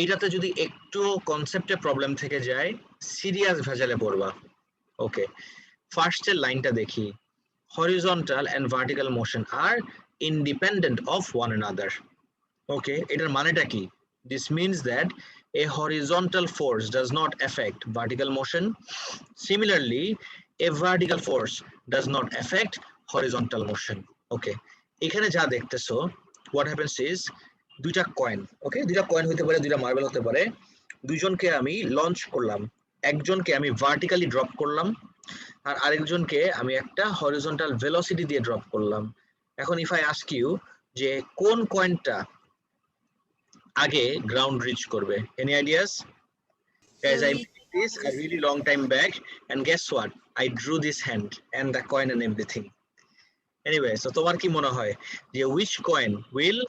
এইটাতে যদি একটু কনসেপ্টে প্রবলেম থেকে যায় সিরিয়াস ভেজালে পড়বা। ওকে, ফার্স্টের লাইনটা দেখি, horizontal and vertical motion are independent of one another. ওকে, এটার মানেটা কি? This means that a horizontal force does not affect vertical motion. Similarly, a vertical force does not affect horizontal motion. ওকে, এখানে যা দেখতেছো what happens is দুইটা coin, ওকে, দুইটা coin হতে পারে, দুইটা মার্বেল হতে পারে, দুইজনকে আমি লঞ্চ করলাম, একজনকে আমি ভার্টিক্যালি ড্রপ করলাম আর আরেকজনকে আমি একটা হরিজন্টাল ভেলোসিটি দিয়ে ড্রপ করলাম। এখন ইফ আই আস্ক ইউ যে কোন কয়েনটা আগে গ্রাউন্ড রিচ করবে, any ideas? Guys, I made this a really long time back and guess what, I drew this hand and the coin and everything. Anyway, so তোমার কি মনে হয় যে which coin will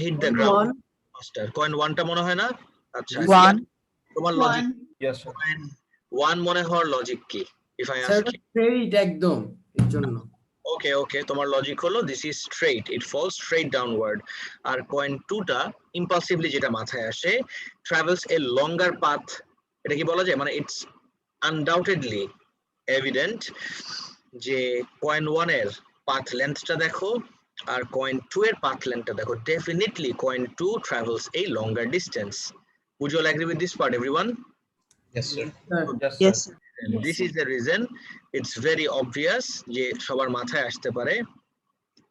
hit the ground faster? coin 1 টা মনে হয় না? আচ্ছা, তোমার লজিক Yes, sir. coin 1 মনে হওয়ার লজিক কি? if I sir ask you, straight একদম এর জন্য। okay, okay, তোমার লজিক হলো this is straight, it falls straight downward, আর coin 2 টা impulsively যেটা মাথায় আসে travels a longer path, এটা কি বলা যায়, মানে it's undoubtedly evident যে coin 1 এর path lengthটা দেখো আর coin 2 এর path lengthটা দেখো, definitely coin 2 travels a longer distance. Would you all agree with this part, everyone? Yes, sir. Sir Yes, sir. And this is the reason it's very obvious যে সবার মাথায় আসতে পারে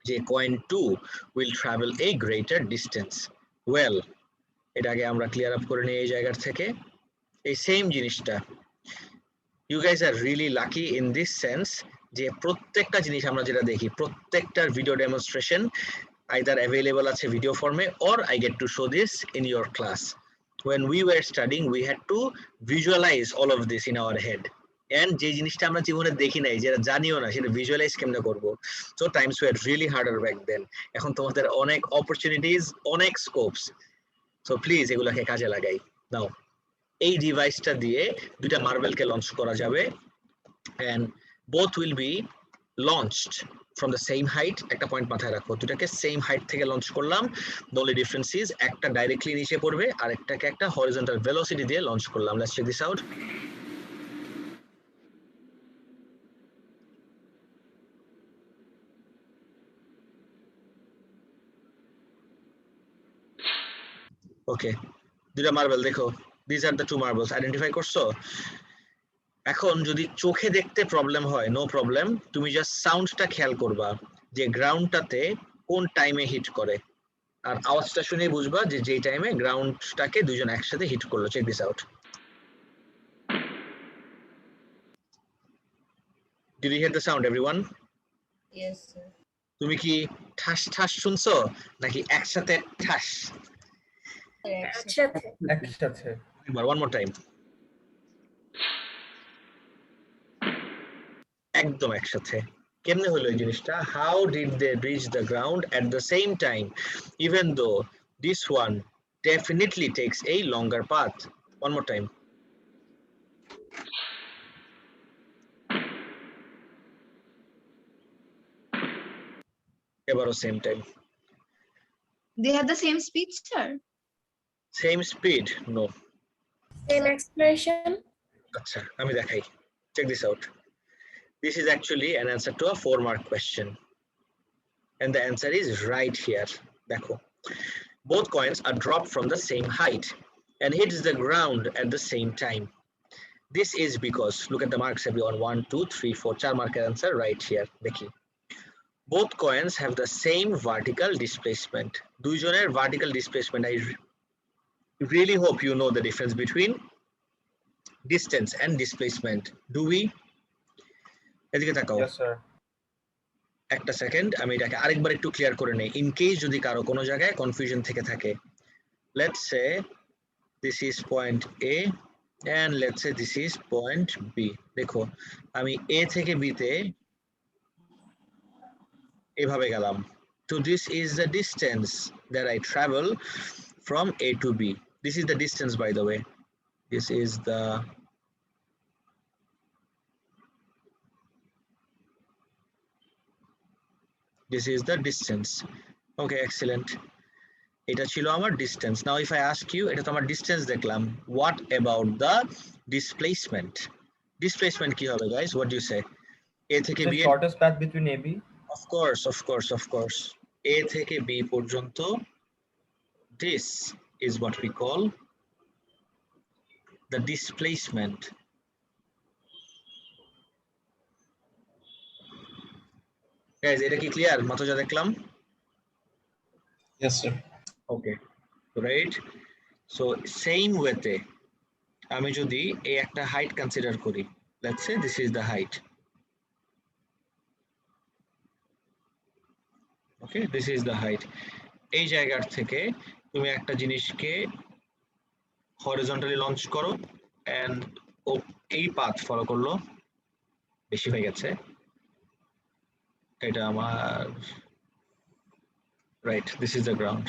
যে coin 2 will travel a greater distance. Well, এটা আগে আমরা clear up করে নিই এই জায়গা থেকে। এই সেম জিনিসটা you guys are really lucky in this sense যে প্রত্যেকটা জিনিস আমরা যেটা দেখি প্রত্যেকটার ভিডিও ডেমনস্ট্রেশন either available আছে ভিডিও ফর্মে or I get to show this in your class. When we were studying we had to visualize all of this in our head, and যে জিনিসটা আমরা জীবনে দেখি নাই, যেটা জানিও না, সেটা ভিজুয়ালাইজ কেমনে করব। So times were really harder back then. এখন তোমাদের অনেক অপরচুনিটিস, অনেক স্কোপস, সো প্লিজ এগুলোকে কাজে লাগাই। নাও এই ডিভাইসটা দিয়ে দুইটা মার্বেলকে লঞ্চ করা যাবে and both will be launched from the same height. একটা পয়েন্ট মাথায় রাখো, দুটাকে সেম হাইট থেকে লঞ্চ করলাম, the only difference is একটা ডাইরেক্টলি নিচে পড়বে আর একটাকে একটা হরিজন্টাল ভেলোসিটি দিয়ে লঞ্চ করলাম। let's check this out. ওকে, দুইটা মার্বেল দেখো, these are the two marbles, identify করছো? এখন যদি চোখে দেখতে প্রবলেম হয় নো প্রবলেম, তুমি জাস্ট সাউন্ডটা খেয়াল করবা যে গ্রাউন্ডটাতে কোন টাইমে হিট করে, আর আওয়াজটা শুনে বুঝবা যে যেই টাইমে গ্রাউন্ডটাকে দুইজন একসাথে হিট করলো। Check this out. Did you hear the sound, everyone? Yes, sir. তুমি কি ঠাস ঠাস শুনছো নাকি একসাথে ঠাস? একসাথে। একসাথে। একবার one more time. একদম একসাথে। কেমনে হলো এই জিনিসটা? How did they reach the ground at the same time even though this one definitely takes a longer path? One more time. এবারও same time. They have the same speed, sir. Same speed? No. Same explanation. আচ্ছা, আমি দেখাই। Check this out. This is actually an answer to a 4-mark question. And the answer is right here. দেখো, both coins are dropped from the same height and hits the ground at the same time. This is because, look at the marks everyone, 1, 2, 3, 4, 4 mark answer right here. দেখি, both coins have the same vertical displacement. দুইজনের vertical displacement. I really hope you know the difference between distance and displacement. Do we? এদিকে তাকাও। Yes, sir. একটা second, আমি এটাকে আরেকবার একটু clear করে নেই ইন কেস যদি কারো কোনো জায়গায় কনফিউশন থেকে থাকে। Let's say this is point A and let's say this is point B. দেখো, আমি এ থেকে বি তে এভাবে গেলাম, so this is the distance that I travel from A to B. This is the distance, by the way. This is the distance. Okay, excellent. এটা ছিল আমার distance. Now if I ask you, এটা তো আমার distance দেখলাম, what about the displacement? Displacement কি হবে guys? What do you say? A থেকে The B, shortest path between AB. Of course A থেকে বি পর্যন্ত, this is what we call the displacement. Guys, এটা কি ক্লিয়ার? মাত্র যা দেখলাম। Yes, sir. ওকে, রাইট। সো সেম ওয়েতে আমি যদি এই একটা হাইট কনসিডার করি, let's say this is the height. Okay, this is the height. এই জায়গার থেকে তুমি একটা জিনিসকে হরিজন্টালি লঞ্চ করো এন্ড ও এই পাথ ফলো করলো, বেশি হয়ে গেছে, এটা আমার right, this is the ground.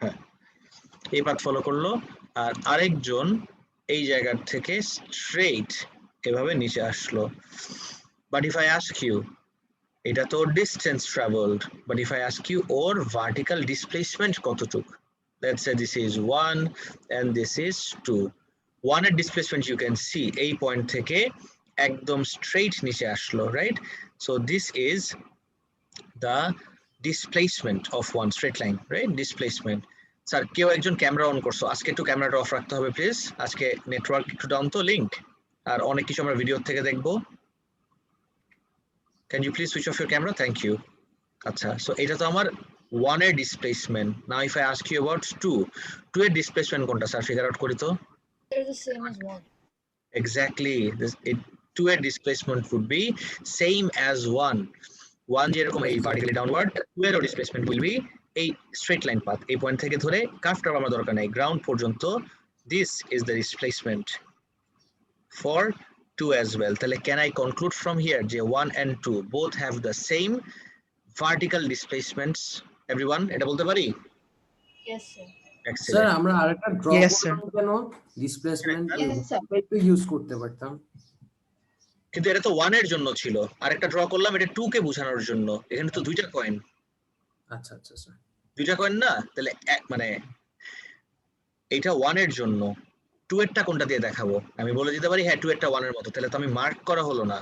হ্যাঁ, এই পাথ ফলো করলো, আর আরেকজন এই জায়গার থেকে স্ট্রেইট এভাবে নিচে আসলো। But if I ask you, এটা তো distance travelled, but if I ask you ওর ভার্টিক্যাল ডিসপ্লেসমেন্ট কতটুক, let's say this is 1 and this is 2. 1 এর ডিসপ্লেসমেন্ট ইউ ক্যান সি এই পয়েন্ট থেকে একদম স্ট্রেইট নিচে আসলো, right? So this is the displacement of one straight line, right? Displacement. Sir কেউ একজন ক্যামেরা অন করছো, আজকে একটু ক্যামেরাটা অফ রাখতে হবে প্লিজ, আজকে নেটওয়ার্ক একটু ডাউন তো, লিংক, আর অনেক কিছু আমরা ভিডিও থেকে দেখবো। Can you please switch off your camera? Thank you. আচ্ছা, সো এটা তো আমার 1 এর displacement. Now if I ask you about 2 এর ডিসপ্লেসমেন্ট কোনটা স্যার? ফিগার আউট করি তো। They're the same as 1. Exactly. 2 এর displacement would be same as 1. 1 যেরকম এই ভার্টিক্যালি ডাউনওয়ার্ড, 2 এর ডিসপ্লেসমেন্ট will be এই স্ট্রেট লাইন পাথ, এই পয়েন্ট থেকে ধরে কার্ভ টার্ভ আমার দরকার নাই, গ্রাউন্ড পর্যন্ত this is the displacement for 2 as well. তাহলে can I conclude from here যে 1 and 2 both have the same vertical displacements? Everyone, এটা বলতে পারি? Yes, sir. Sir Excellent. আমরা আরেকটা ড্র Yes, sir. করলাম কেন? Displacement Yes, sir. একটু ইউজ করতে পারতাম। কিন্তু এটা তো 1 এর জন্য ছিল, আরেকটা ড্র করলাম এটা 2 কে বোঝানোর জন্য। এখানে তো দুইটা কয়েন, আচ্ছা আচ্ছা স্যার। দুইটা কয়েন না, তাহলে মানে এটা 1 এর জন্য, 2 এরটা কোনটা দিয়ে দেখাবো? আমি বলে দিতে পারি হ্যাঁ 2 এরটা 1 এর মতো, তাহলে তো আমি মার্ক করা হলো না,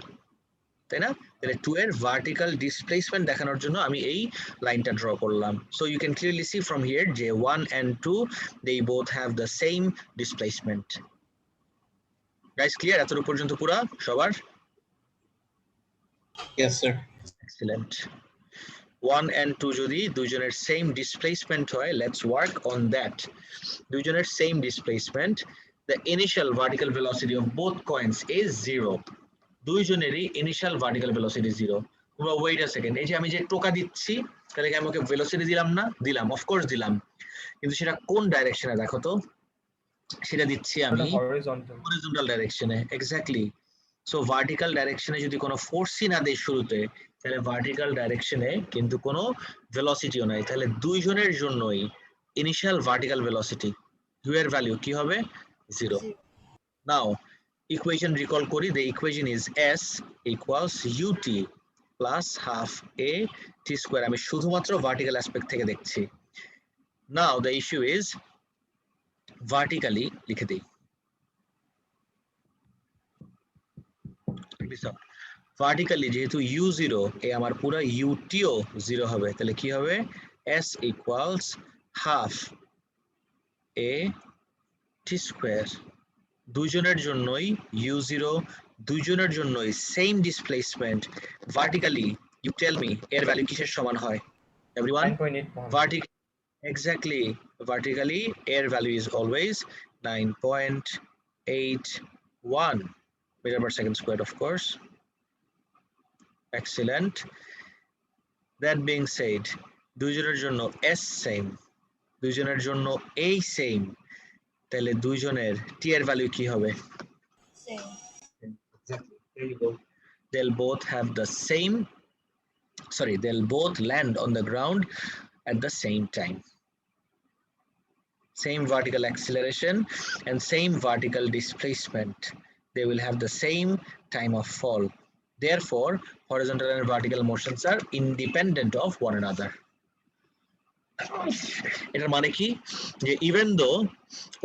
তাই না? তাহলে 2 এর ভার্টিক্যাল ডিসপ্লেসমেন্ট দেখানোর জন্য আমি এই লাইনটা ড্র করলাম। So you can clearly see from here যে 1 and 2 they both have the same displacement. Guys clear এত পর্যন্ত পুরো সবার? Yes, sir. Excellent. 1 and 2 যদি দুইজনের সেম ডিসপ্লেসমেন্ট হয়, লেটস ওয়ার্ক অন দ্যাট। দুইজনের same displacement, the initial vertical velocity of both coins is 0. দুইজনেরই ইনিশিয়াল ভার্টিক্যাল ভেলোসিটি 0। তোমরা ওয়েট আ সেকেন্ড, এই যে আমি যে টোকা দিচ্ছি, তাহলে কি আমি ওকে ভেলোসিটি দিলাম না? দিলাম, অফকোর্স দিলাম, কিন্তু সেটা কোন ডাইরেকশনে দেখো তো? সেটা দিচ্ছি আমি Horizontal. হরিজন্টাল ডাইরেকশনে। এক্স্যাক্টলি। সো ভার্টিক্যাল ডাইরেকশনে যদি কোনো ফোর্সই না দেই শুরুতে, তাহলে ভার্টিক্যাল ডাইরেকশনে কিন্তু কোনো ভেলোসিটিও নাই, তাহলে দুইজনের জন্যই ইনিশিয়াল ভার্টিক্যাল ভেলোসিটি u এর ভ্যালু কি হবে? 0। নাও ইকুয়েশন রিকল করি, the equation is s equals ut plus half a t square। আমি শুধুমাত্র ভার্টিক্যাল অ্যাসপেক্ট থেকে দেখছি। নাও the issue is ভার্টিক্যালি লিখে দেই, ভার্টিক্যালি যেহেতু u0, এ আমার পুরো utও 0 হবে, তাহলে কি হবে? s equals half a t square। দুইজনের জন্যই u0, দুইজনের জন্যই same displacement. Vertically you tell me এর ভ্যালু কিসের সমান হয়? Everyone, 9.81. vertical, exactly, vertically air value is always 9.81 meter per second squared, of course. Excellent. That being said, দুইজনের জন্য s same, দুইজনের জন্য a same, তাহলে দুইজনের t এর ভ্যালু কি হবে? Same. Exactly. There you go. They'll both have the same, sorry, they'll both land on the ground at the same time. Same vertical acceleration and same vertical displacement. They will have the same time of fall. Therefore, horizontal and vertical motions are independent of one another. এটার মানে কি যে even though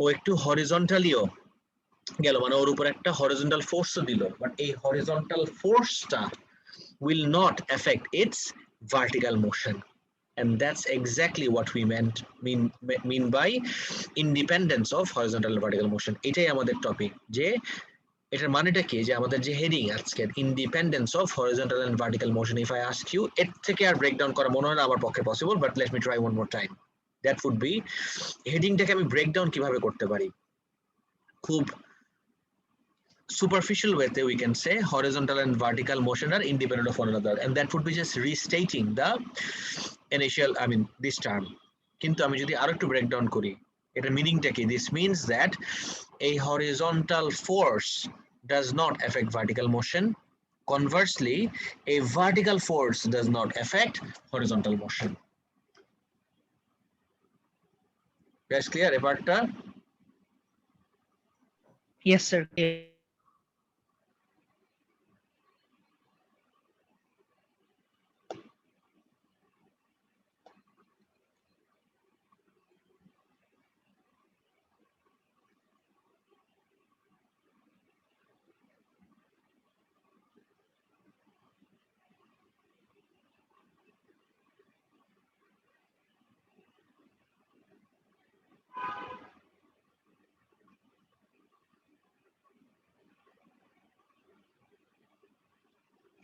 ও একটু হরিজন্টালিও গেল মানে ওর উপর একটা horizontal ফোর্সও দিল বাট এই horizontal ফোর্সটা will not affect its vertical motion, and that's exactly what we mean by independence of horizontal and vertical motion. এটাই আমাদের টপিক যে এটার মানেটা কি যে আমাদের যে হেডিং আজকের independence of horizontal and vertical motion if I ask you এর থেকে আর ব্রেকডাউন করা মনে হয় না আমার পক্ষে possible but let me try one more time that would be হেডিংটাকে আমি ব্রেকডাউন কিভাবে করতে পারি খুব superficial way we can say horizontal and vertical motion are independent of one another, and that would be just restating the initial this term. কিন্তু আমি যদি আরো একটু ব্রেকডাউন করি এটা মিনিংটা কি this means that a horizontal force does not affect vertical motion, conversely a vertical force does not affect horizontal motion. That's clear এই পার্টটা? Yes, sir.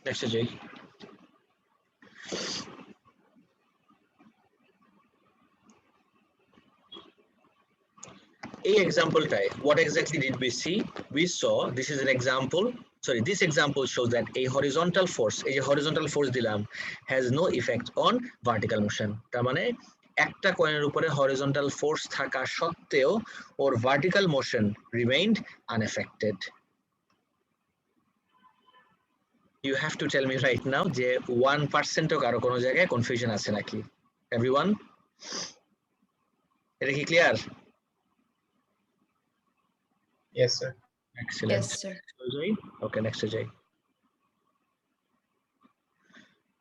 Next Jay. A example type. What exactly did we see? We saw this is an example. Sorry, this example shows that a horizontal force dilam has no effect on vertical motion. তার মানে একটা কয়েনের উপরে horizontal force থাকা সত্ত্বেও ওর vertical motion remained unaffected. You have to tell me right now যে 1% ও কারো কোনো জায়গায় কনফিউশন আছে নাকি? Everyone? এটা কি clear? Yes, sir. Excellent. Yes, sir. Okay, next Jay.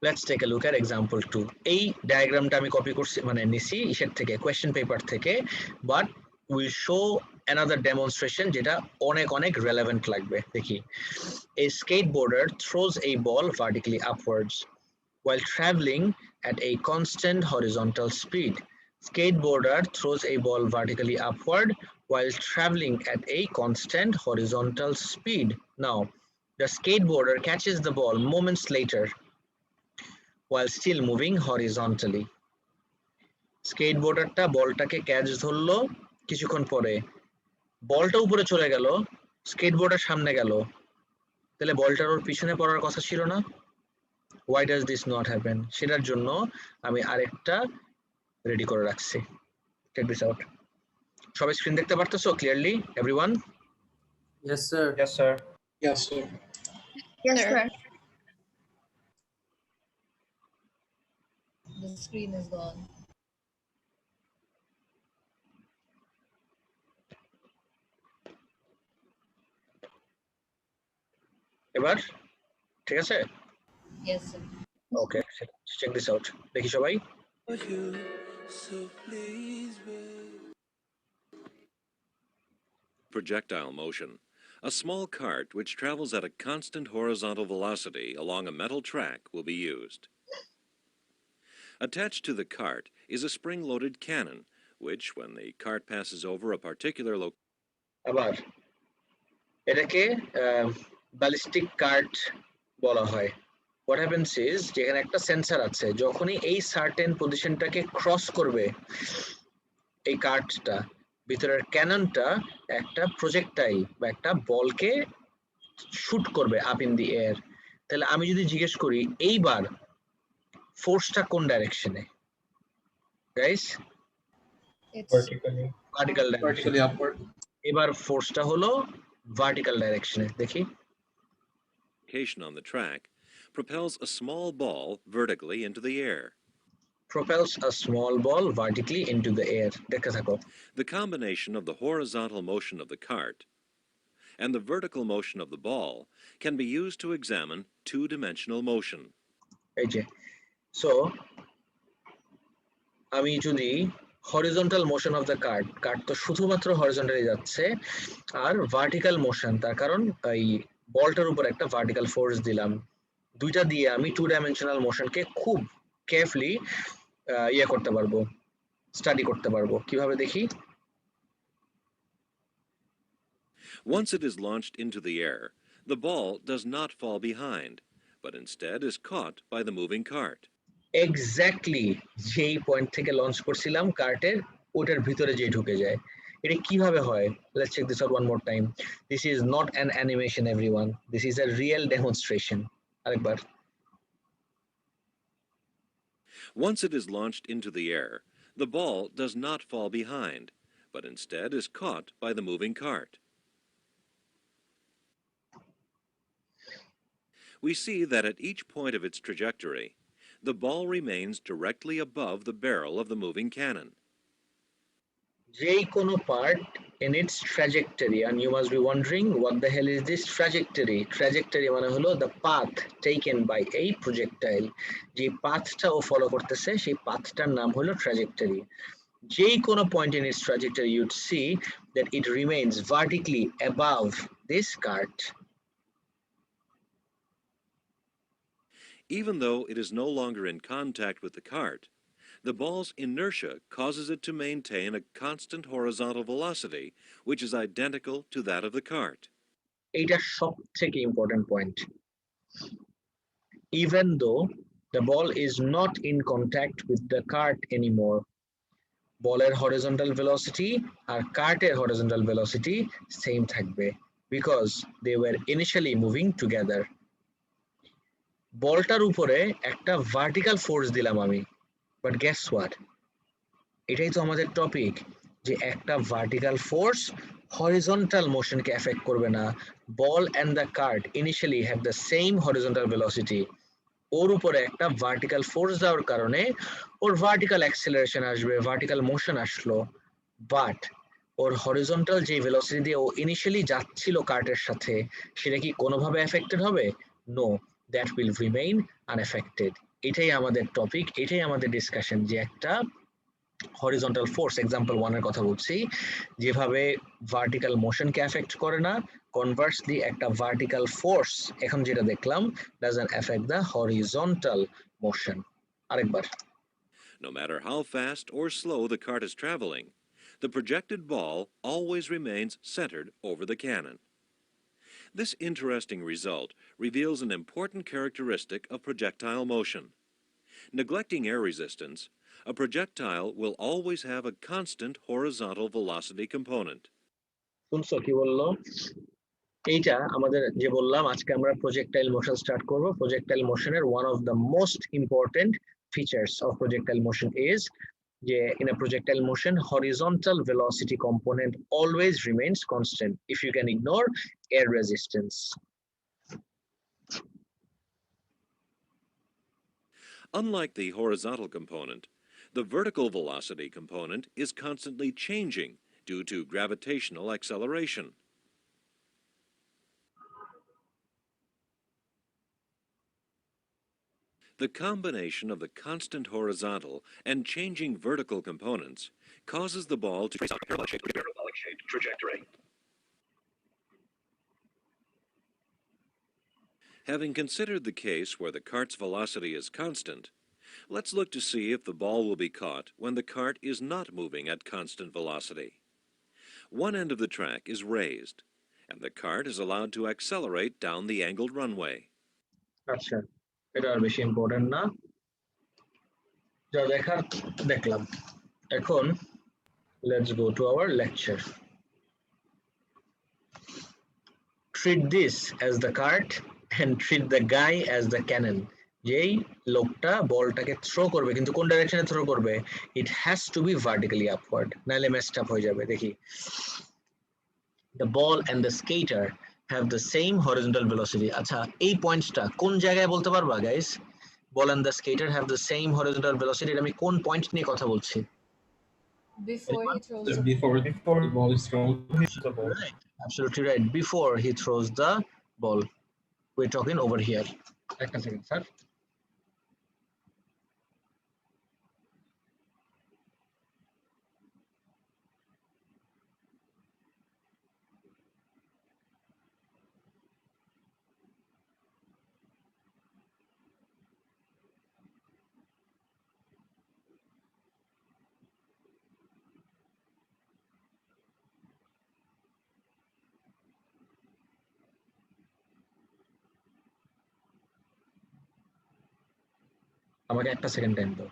Let's take a look at example 2. এই ডায়াগ্রামটা আমি কপি করছি মানে নিছি ইশের থেকে কোয়েশ্চেন পেপার থেকে but will show another demonstration যেটা অনেক relevant লাগবে দেখি a skateboarder throws a ball vertically upwards while traveling at a constant horizontal speed. Skateboarder throws a ball vertically upward while traveling at a constant horizontal speed. Now, the skateboarder catches the ball moments later while still moving horizontally. Skateboarderটা বলটাকে catch ধরলো কিছুক্ষণ পরে বলটা উপরে চলে গেল স্কেটবোর্ডের সামনে গেল তাহলে বলটার ওর পিছনে পড়ার কথা ছিল না why does this not happen সেটার জন্য আমি আরেকটা রেডি করে রাখছি check this out সবাই স্ক্রিন দেখতে পারতেছো clearly everyone Yes, sir. Yes, sir. Yes, sir. Yes, Sir. sir. The screen is gone. এবার ঠিক আছে Yes, sir. Okay check this out দেখি সবাই Projectile motion. A small cart which travels at a constant horizontal velocity along a metal track will be used. Attached to the cart is a spring-loaded cannon, which, when the cart passes over a particular location, আবার এটাকে ballistic cart বলা হয় what happens is যেখানে একটা sensor আছে যখনই এই certain পজিশনটাকে cross করবে এই কার্টটা ভিতরের ক্যাননটা একটা প্রজেক্টাইল বা একটা বলকে শুট করবে আপ ইন দি এয়ার তাহলে আমি যদি জিজ্ঞেস করি এইবার ফোর্সটা কোন ডাইরেকশনে গাইস It's Vertically upward. এবার ফোর্সটা হলো ভার্টিক্যাল ডাইরেকশনে দেখি on the track propels a small ball vertically into the air. propels a small ball vertically into the air দেখতে থাকো The combination of the horizontal motion of the cart and the vertical motion of the ball can be used to examine two-dimensional motion. এই যে so আমি যদি horizontal motion of the card তো শুধুমাত্র horizontally যাচ্ছে, আর vertical motion তার কারণ এই বলটার উপর একটা ভার্টিক্যাল ফোর্স দিলাম, দুইটা দিয়ে আমি টু ডাইমেনশনাল মোশনকে খুব কেয়ারফুলি করতে পারবো, স্টাডি করতে পারবো। কিভাবে দেখি? Once it is launched into the air, the ball does not fall behind, but instead is caught by the moving cart. Exactly যেই পয়েন্ট থেকে লঞ্চ করছিলাম কার্টের, ওটার ভিতরে যে ঢুকে যায়। এটা কিভাবে হয়? Let's check this out one more time. This is not an animation everyone, this is a real demonstration. আরেকবার। Once it is launched into the air, the ball does not fall behind, but instead is caught by the moving cart. We see that at each point of its trajectory, the ball remains directly above the barrel of the moving cannon. যেই কোনো part in its trajectory, and you must be wondering what the hell is this trajectory? Trajectory মানে হলো the path taken by a projectile. যে পাথটা ও follow করতেছে সেই পাথটার নাম হলো trajectory. যেই কোনো point in its trajectory you'd see that it remains vertically above this cart. Even though it is no longer in contact with the cart, the ball's inertia causes it to maintain a constant horizontal velocity, which is identical to that of the cart. এইটা সবথেকে important point. Even though the ball is not in contact with the cart anymore, বলের horizontal velocity আর কার্টের horizontal velocity same থাকবে because they were initially moving together. বলটার উপরে একটা vertical force দিলাম আমি, but guess what, এটাই তো আমাদের টপিক, যে একটা ভার্টিক্যাল ফোর্স হরিজন্টাল মোশনকে এফেক্ট করবে না। Ball and the cart initially have the same horizontal velocity. ওর উপরে একটা ভার্টিক্যাল ফোর্স দেওয়ার কারণে ওর ভার্টিক্যাল অ্যাক্সেলারেশন আসবে, ভার্টিক্যাল মোশন আসলো, বাট ওর হরিজন্টাল যে ভেলোসিটি দিয়ে ও ইনিশিয়ালি যাচ্ছিল কার্টের সাথে, সেটা কি কোনোভাবে এফেক্টেড হবে? No, that will remain unaffected. এটাই আমাদের টপিক, এটাই আমাদের ডিসকাশন, যে একটা হরিজন্টাল ফোর্স, এক্সাম্পল 1 এর কথা বলছি, যেভাবে ভার্টিক্যাল মোশনকে এফেক্ট করে না, কনভার্সলি একটা ভার্টিক্যাল ফোর্স এখন যেটা দেখলাম doesn't affect the horizontal motion. আরেকবার। No matter how fast or slow the cart is traveling, the projected ball always remains centered over the cannon. This interesting result reveals an important characteristic of projectile motion. Neglecting air resistance, a projectile will always have a constant horizontal velocity component. শুনছো কি বললো? এইটা আমাদের যে বললাম আজকে আমরা projectile motion start করব। প্রজেক্টাইল মোশনের one of the most important features of projectile motion is যে in a projectile motion horizontal velocity component always remains constant if you can ignore air resistance. Unlike the horizontal component, the vertical velocity component is constantly changing due to gravitational acceleration. The combination of the constant horizontal and changing vertical components causes the ball to trace on a parabolic-shaped trajectory. Having considered the case where the cart's velocity is constant, let's look to see if the ball will be caught when the cart is not moving at constant velocity. One end of the track is raised, and the cart is allowed to accelerate down the angled runway. আচ্ছা, এটা আর বেশি important না, যা দেখার দেখলাম। এখন let's go to our lecture. Treat this as the cart and treat the guy as the cannon. যেই লোকটা বলটাকে থ্রো করবে, কিন্তু কোন ডাইরেকশনে থ্রো করবে? It has to be vertically upward, নাহলে মেসড আপ হয়ে যাবে। দেখি, the ball and the skater have the same horizontal velocity. আচ্ছা, এই পয়েন্টসটা কোন জায়গায় বলতে পারবা guys? Ball and the skater have the same horizontal velocity, এটা আমি কোন পয়েন্ট নিয়ে কথা বলছি? Before he Anyone? throws So the before the ball is thrown, he hits the ball. Right. Absolutely right. Before he throws the ball. We're talking over here. একটা second, sir. আমাকে একটা second time দাও।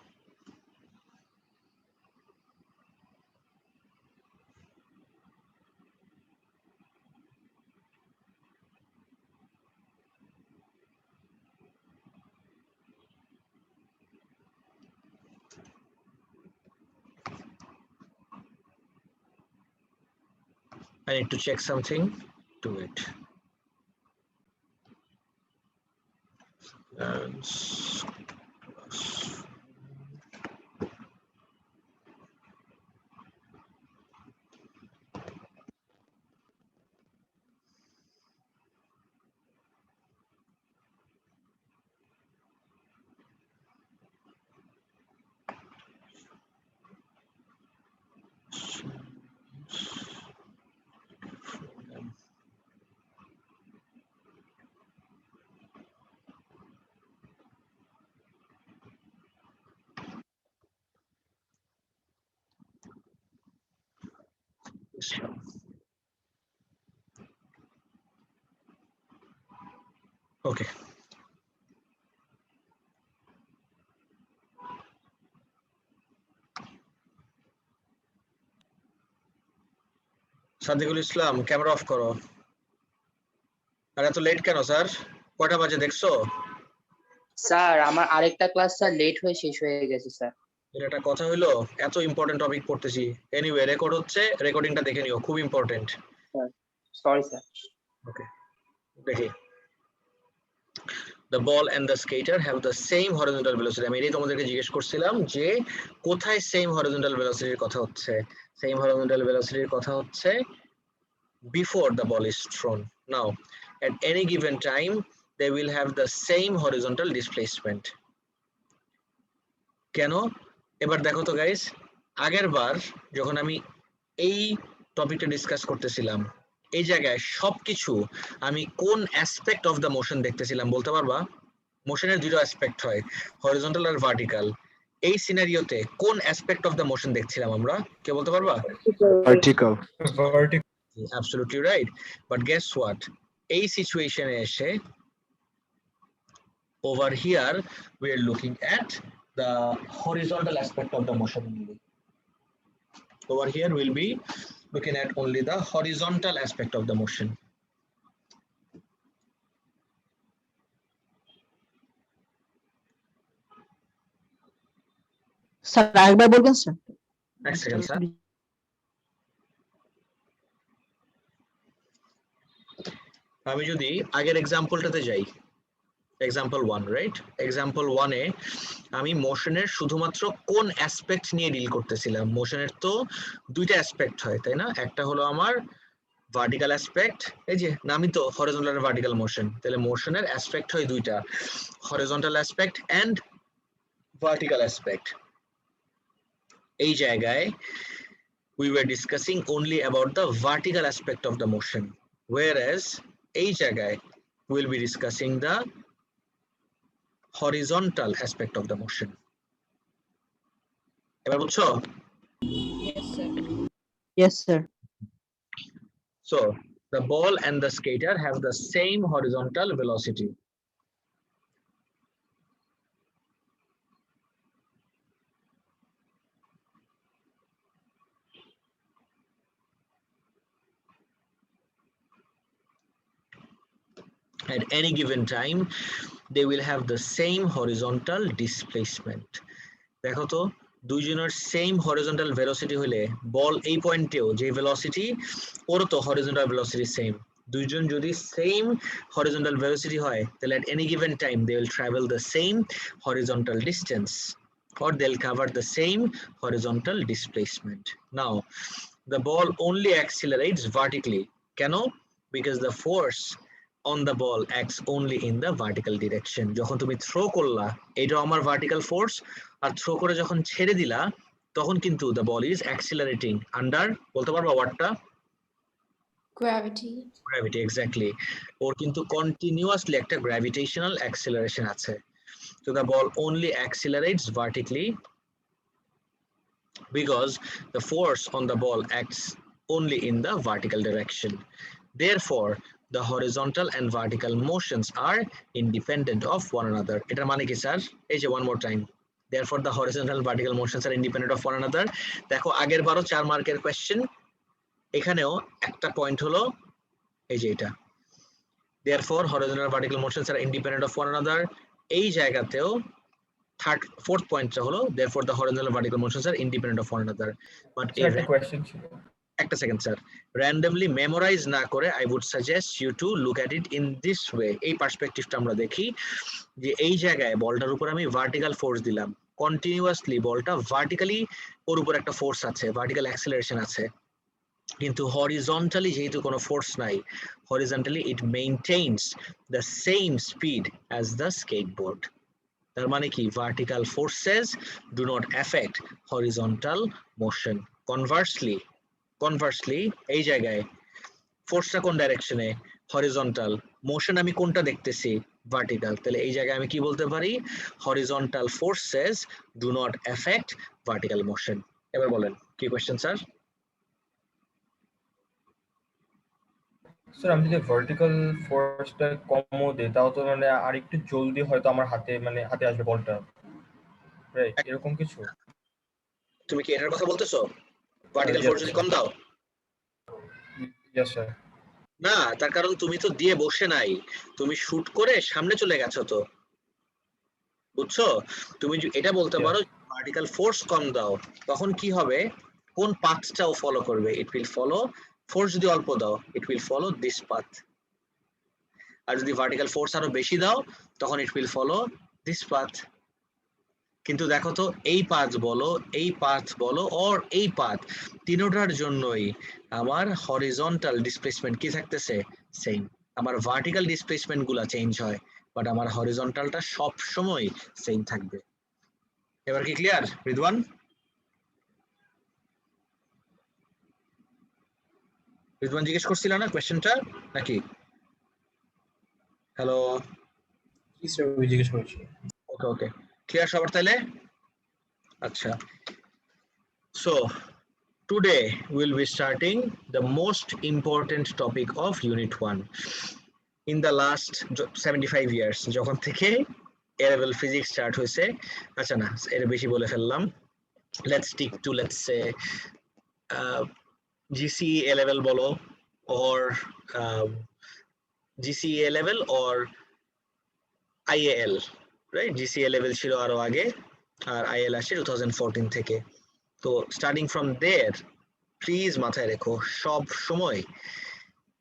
I need to check something. Do it. And okay. Sadikul Islam camera off করো। আর এত late কেন sir? কয়টা বাজে দেখছো? স্যার আমার আরেকটা ক্লাস স্যার লেট হয়ে শেষ হয়ে গেছে স্যার। এটা একটা কথা হইলো? এত ইম্পর্টেন্ট টপিক পড়তেছি। এনিওয়ে রেকর্ড হচ্ছে, রেকর্ডিংটা দেখে নিও, খুব ইম্পর্টেন্ট। Sorry sir. ওকে দেখি। The ball and the skater have the same horizontal velocity. আমি এটাই তোমাদেরকে জিজ্ঞেস করছিলাম যে কোথায় সেম horizontal velocity এর কথা হচ্ছে। সেম horizontal velocity এর কথা হচ্ছে before the ball is thrown. Now, at any given time, they will have the same horizontal displacement. কেন? এবার দেখো তো গাইস, আগের বার যখন আমি এই টপিকটা ডিসকাস করতেছিলাম, এই জায়গায় সবকিছু আমি কোন অ্যাসপেক্ট অফ দ্য মোশন দেখতেছিলাম বলতে পারবা? মোশনের দুটো অ্যাসপেক্ট হয়, হরিজন্টাল আর ভার্টিক্যাল। এই সিনারিওতে কোন অ্যাসপেক্ট অফ দ্য মোশন দেখছিলাম আমরা? কে বলতে পারবা? Vertical. Absolutely right. But guess what? এই সিচুয়েশনে এসে over here we are looking at the horizontal aspect of the motion only. Over here we'll be looking at only the horizontal aspect of the motion. Sir আরেকবার বলবেন sir? Next second, sir. আমি যদি আগের এক্সাম্পলটাতে যাই, example 1, right? Example 1 এ আমি মোশনের শুধুমাত্র কোন aspect নিয়ে ডিল করতেছিলাম? মোশনের তো দুইটা অ্যাসপেক্ট হয়, তাই না? একটা হলো আমার ভার্টিক্যাল অ্যাসপেক্ট, এই যে নামই তো হরিজন্টাল আর ভার্টিক্যাল মোশন। তাহলে মোশনের অ্যাসপেক্ট হয় দুইটা, horizontal aspect and vertical aspect. এই জায়গায় we were discussing only about the vertical aspect of the motion, whereas এই জায়গায় we'll be discussing the horizontal aspect of the motion. এবার বুঝছো? Yes, sir. Yes, sir. So the ball and the skater have the same horizontal velocity. At any given time, they will have the same horizontal displacement. দেখো তো, দুইজনের same horizontal velocity হলে বল এই পয়েন্টেও যে velocity, ওরও তো হরিজন্টাল ভেলোসিটি সেম। দুইজন যদি সেম হরিজন্টাল ভেলোসিটি হয়, তাহলে at any given time they will travel the same horizontal distance. or they'll cover the same horizontal displacement. Now, the ball only accelerates vertically. Cano? Because the force on the ball acts only in the vertical direction. যখন তুমি throw করলা, এটাও আমার vertical force, আর throw করে যখন ছেড়ে দিলা, তখন কিন্তু the ball is accelerating under, বলতে পারবা wordটা? Gravity. Gravity, exactly. ওর কিন্তু continuously একটা gravitational acceleration আছে. So the ball only accelerates vertically because the force on the ball acts only in the vertical direction. Therefore, the horizontal and vertical motions are independent of one another. এটার মানে কি sir? এই যে one more time. Therefore, the horizontal and vertical motions are independent of one another. দেখো আগের বারও 4 মার্কের question, এখানেও একটা পয়েন্ট হলো এই যে এটা। Therefore, horizontal and vertical motions are independent of one another. এই জায়গাতেও fourth পয়েন্টটা হলো therefore the horizontal and vertical motions are independent of one another. But একটা কোয়েশ্চেন ছিল, একটা সেকেন্ড স্যার, randomly memorize না করে I would suggest you to look at it in this way. এই পার্সপেক্টিভটা আমরা দেখি যে এই জায়গায় বলটার উপর আমি ভার্টিক্যাল ফোর্স দিলাম, কন্টিনিউয়াসলি বলটা ভার্টিক্যালি ওর উপর একটা ফোর্স আছে, ভার্টিক্যাল অ্যাক্সেলারেশন আছে, কিন্তু হরিজন্টালি যেহেতু কোনো ফোর্স নাই, horizontally it maintains the same speed as the skateboard. তার মানে কি vertical forces do not effect horizontal motion. Conversely এই জায়গায় ফোর্সটা কোন ডাইরেকশনে? হরিজন্টাল। মোশন আমি কোনটা দেখতেছি? ভার্টিক্যাল। তাহলে এই জায়গায় আমি কি বলতে পারি? Horizontal forces do not effect vertical motion. এবার বলেন কি কোশ্চেন স্যার? স্যার আমি যদি ভার্টিক্যাল ফোর্সটা কমও দিই তাও তো মানে আর একটু জলদি হয়তো আমার হাতে হাতে আসবে বলটা, রাইট? এরকম কিছু? তুমি কি এটার কথা বলতেছো? ভার্টিক্যাল ফোর্স যদি কম দাও? Yes sir. না, তার কারণ তুমি তো দিয়ে বসে নাই, তুমি শুট করে সামনে চলে গেছো তো, বুঝছো? তুমি এটা বলতে পারো ভার্টিক্যাল ফোর্স কম দাও, তখন কি হবে? কোন পাথটাও ফলো করবে? ইট উইল ফলো, ফোর্স যদি অল্প দাও it will follow this path, আর যদি ভার্টিক্যাল ফোর্স আরো বেশি দাও তখন it will follow this path. কিন্তু দেখো তো এই পাথ বলো, এই পাথ বলো, অর এই পাথ, তিনটার জন্যই আমার হরিজন্টাল ডিসপ্লেসমেন্ট কি থাকতেছে? সেম। আমার ভার্টিক্যাল ডিসপ্লেসমেন্ট গুলা চেঞ্জ হয়, বাট আমার হরিজন্টালটা সব সময় সেম থাকবে। এবার কি ক্লিয়ার রিদওয়ান? রিদওয়ান জিজ্ঞেস করছিল না কোশ্চেনটা নাকি? হ্যালো, কি স্যার ওই জিজ্ঞেস করেছি। ওকে ওকে, ক্লিয়ার সবার তাইলে? আচ্ছা, so today we'll be starting the most important topic of unit 1 in the last 75 years, যখন থেকে A level physics start হয়েছে। আচ্ছা না, এর বেশি বলে ফেললাম, let's stick to let's say GCE A level বলো or GCE A level or IAL, right? GCE A level ছিল আরো আগে আর IAL আসছে 2014 থেকে। তো স্টার্টিং ফ্রম দেয়ার প্লিজ মাথায় রেখো সব সময়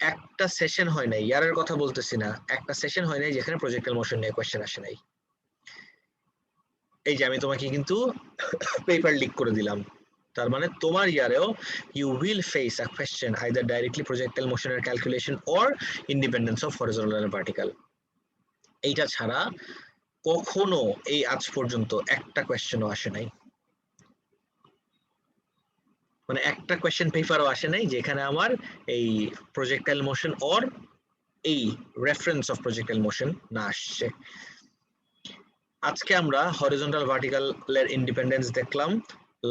একটা সেশন হয় নাই, ইয়ারের কথা বলতেছি না, একটা সেশন হয় নাই যেখানে প্রজেক্টাইল মোশন নিয়ে কোশ্চেন আসে নাই। এই যে আমি তোমাকে কিন্তু পেপার লিক করে দিলাম, তার মানে তোমার ইয়ারেও you will face a question either directly projectile মোশনের calculation or independence of horizontal and vertical. এইটা ছাড়া কখনো এই আজ পর্যন্ত একটা কোশ্চেনও আসে নাই, মানে একটা কোয়েশ্চেন পেপারও আসে নাই যেখানে আমার এই প্রজেক্টাইল মোশন অর এই রেফারেন্স অফ প্রজেক্টাইল মোশন না আসছে। আজকে আমরা হরিজন্টাল ভার্টিক্যাল এর ইন্ডিপেন্ডেন্স দেখলাম।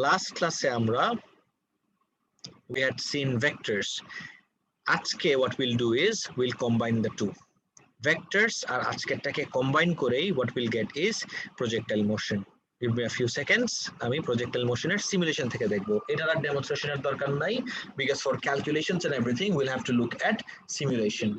লাস্ট ক্লাসে আমরা we had seen vectors. আজকে what we'll do is we'll combine the two vectors, আর আজকেরটাকে কম্বাইন করেই what we'll get is projectile motion. Give me a few seconds, আমি projectile motion এর সিমুলেশন থেকে দেখব, এটার আর ডেমনস্ট্রেশনের দরকার নাই because for calculations and everything we'll have to look at simulation.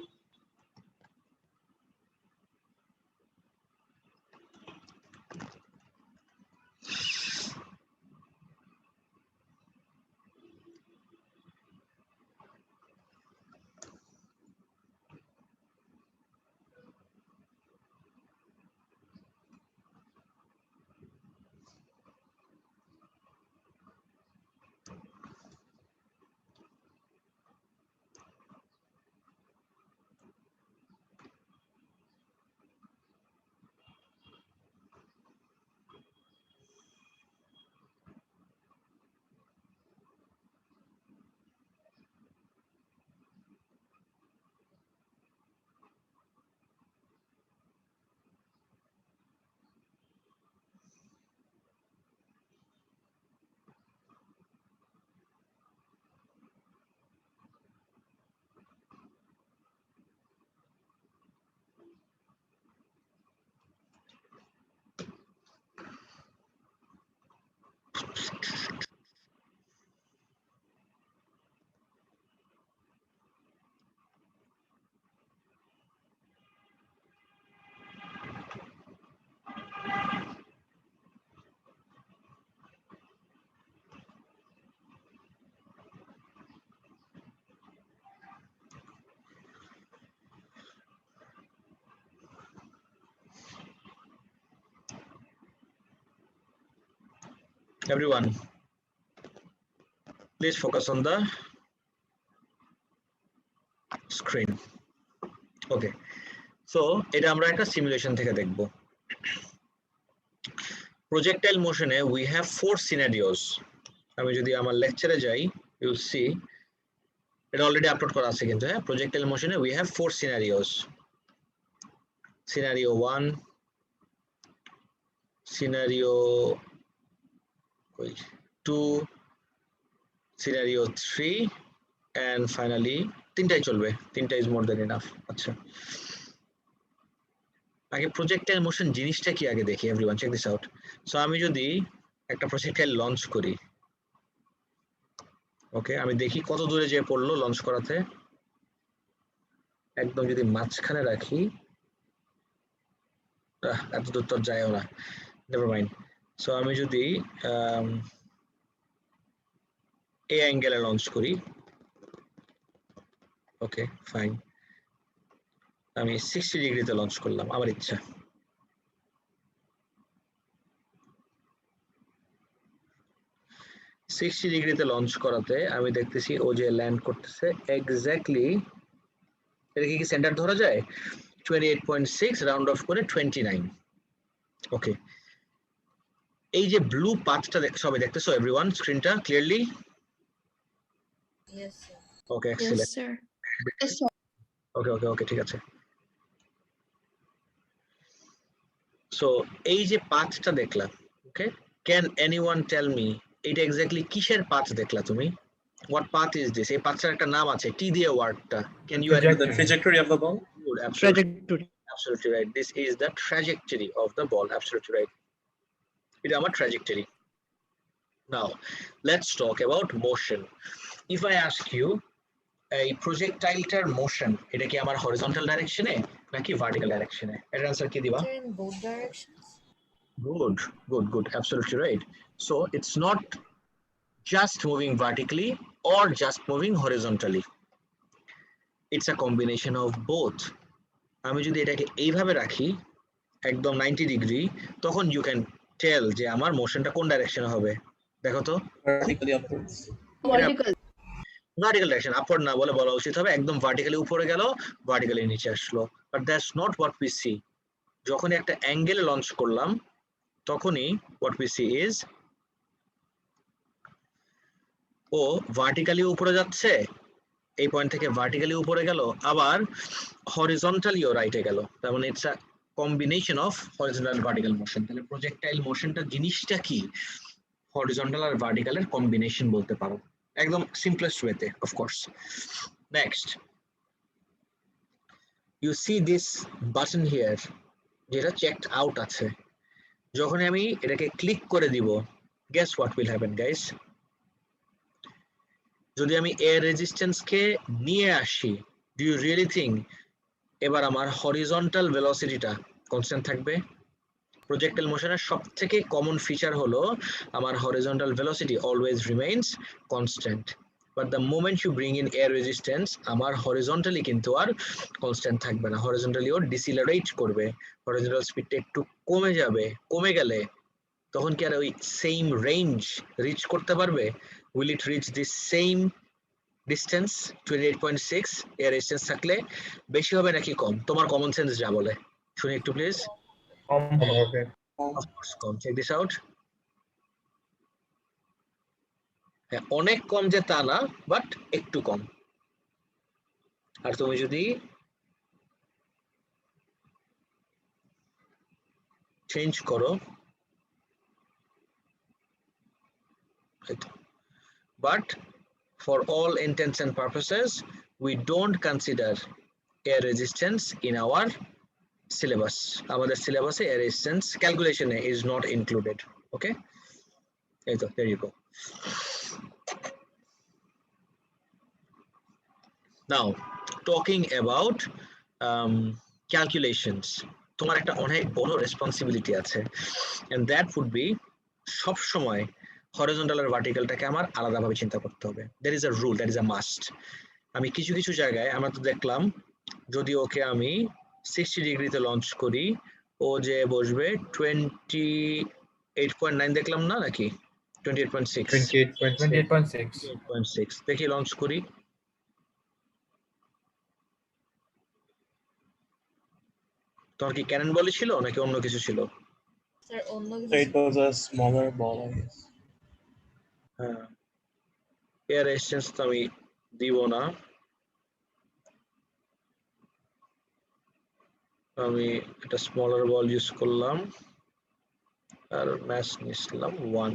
Everyone, please focus on the screen. Okay, so এটা আমরা একটা সিমুলেশন থেকে দেখব। Projectile motion A we have 4 scenarios. আমি যদি আমার লেকচারে যাই, you'll see এটা অলরেডি আপলোড করা আছে কিন্তু হ্যাঁ। Projectile motion A we have 4 scenarios. Scenario 1, scenario 2, scenario 3 and finally তিনটাই চলবে, তিনটা is more than enough. আচ্ছা, আগে প্রজেক্টাইল মোশন জিনিসটা কি আগে দেখি। Everyone check this out. So আমি যদি একটা প্রজেক্টাইল লঞ্চ করি, ওকে, আমি দেখি কত দূরে যেয়ে পড়লো লঞ্চ করাতে। একদম যদি মাঝখানে রাখি, এত দূর তো যায়ও না, নেভার মাইন্ড। সো আমি যদি এ অ্যাঙ্গেলে লঞ্চ করি, ওকে ফাইন, আমি 60 ডিগ্রিতে লঞ্চ করলাম আমার ইচ্ছা। সিক্সটি ডিগ্রিতে লঞ্চ করাতে আমি দেখতেছি ও যে ল্যান্ড করতেছে এক্স্যাক্টলি, এটা কি সেন্টার ধরা যায়? 28.6 রাউন্ড অফ করে 29। ওকে, এই যে ব্লু পাথটা সবাই দেখতেছো এভরিওয়ান স্ক্রিনটা ক্লিয়ারলি? Yes, sir. ওকে Yes, excellent. sir. Yes, sir. ওকে ওকে ওকে ঠিক আছে। সো এই যে পাথটা দেখলাম, ওকে, ক্যান এনিওয়ান টেল মি এটা এক্স্যাক্টলি কিসের পাথ দেখলা তুমি? What path is this? এই পাথটার একটা নাম আছে, টি দিয়ে ওয়ার্ডটা। Can you The trajectory of the ball. Good, absolutely, Trajectory. absolutely right. This is the trajectory of the ball. Absolutely right. It's our trajectory. Now, let's talk about motion. If I ask you a projectile motion, এটা কি আমার horizontal direction এ নাকি vertical direction এ? এর answer কি দিবা? In both directions. Good, good, good. Absolutely right. So it's not just moving vertically or just moving horizontally. It's a combination of both. আমি যদি এটাকে এইভাবে রাখি একদম 90 ডিগ্রি, তখন you can tell যে আমার মোশনটা কোন ডাইরেকশনে হবে। দেখো তো, Vertically upwards. Vertical. Vertical direction, upward না বলে বলা উচিত হবে একদম ভার্টিক্যালি উপরে গেল, ভার্টিক্যালি নিচে আসলো। But that's not what we see. যখনই একটা অ্যাঙ্গেলে লঞ্চ করলাম তখনই হোয়াট উই সি ইজ ও ভার্টিক্যালি উপরে যাচ্ছে, এই পয়েন্ট থেকে ভার্টিক্যালি উপরে গেল, আবার হরিজন্টালিও রাইটে গেল। তার মানে it's a combination of horizontal vertical motion. তাহলে প্রজেক্টাইল মোশনটা জিনিসটা কি? হরিজন্টাল আর ভার্টিক্যালের কম্বিনেশন বলতে পারো, একদম সিম্পলেস্ট ওয়েতে of course. Next, you see this button here যেটা চেকড আউট আছে। যখন আমি এটাকে ক্লিক করে দিব, guess what will happen guys? যদি আমি এয়ার রেজিস্ট্যান্সকে নিয়ে আসি, ডু ইউ রিয়েলি থিঙ্ক এবার আমার হরিজন্টাল ভেলোসিটিটা কনস্ট্যান্ট থাকবে? প্রজেক্টাইল মোশনের সবথেকে কমন ফিচার হলো আমার horizontal velocity always remains constant, but the moment you bring in air resistance আমার হরিজন্টালি কিন্তু আর কনস্ট্যান্ট থাকবে না, হরিজন্টালি ও ডিসিলারেট করবে, হরিজন্টাল স্পিডটা একটু কমে যাবে। কমে গেলে তখন কি আর ওই সেম রেঞ্জ রিচ করতে পারবে? Will it reach this same distance 28.6 air resistance থাকলে? বেশি হবে নাকি কম? তোমার কমন সেন্স যা বলে শুনি একটু please. Okay. Of course, com. Check this out. হ্যাঁ, অনেক কম যে তা না, বাট একটু কম। আর তুমি যদি চেঞ্জ করো, but for all intents and purposes we don't consider air resistance in our syllabus. আমাদের সিলেবাসে air resistance calculation is not included. Okay, এই তো, there you go. Now talking about calculations, তোমার একটা অনেক বড় রেসপন্সিবিলিটি আছে, and that would be সব সময় হরিজন্টাল আর ভার্টিক্যালটাকে আমার আলাদাভাবে চিন্তা করতে হবে। there is a rule, that is a must. আমি কিছু কিছু জায়গায় আমরা তো দেখলাম, যদি ওকে আমি 60 ডিগ্রিতে লঞ্চ করি, ও যে বসবে 28.9 দেখলাম না নাকি? 28.6 28.6. 28.6 দেখি লঞ্চ করি। তোর কি ক্যানন বলই ছিল নাকি অন্য কিছু ছিল? Sir, অন্য So it was a smaller ball, I guess. হ্যাঁ, এয়ার রেজিস্ট্যান্স তো আমি দিব না, আমি একটা স্মলার বল ইউজ করলাম আর ম্যাচ নিছিলাম 1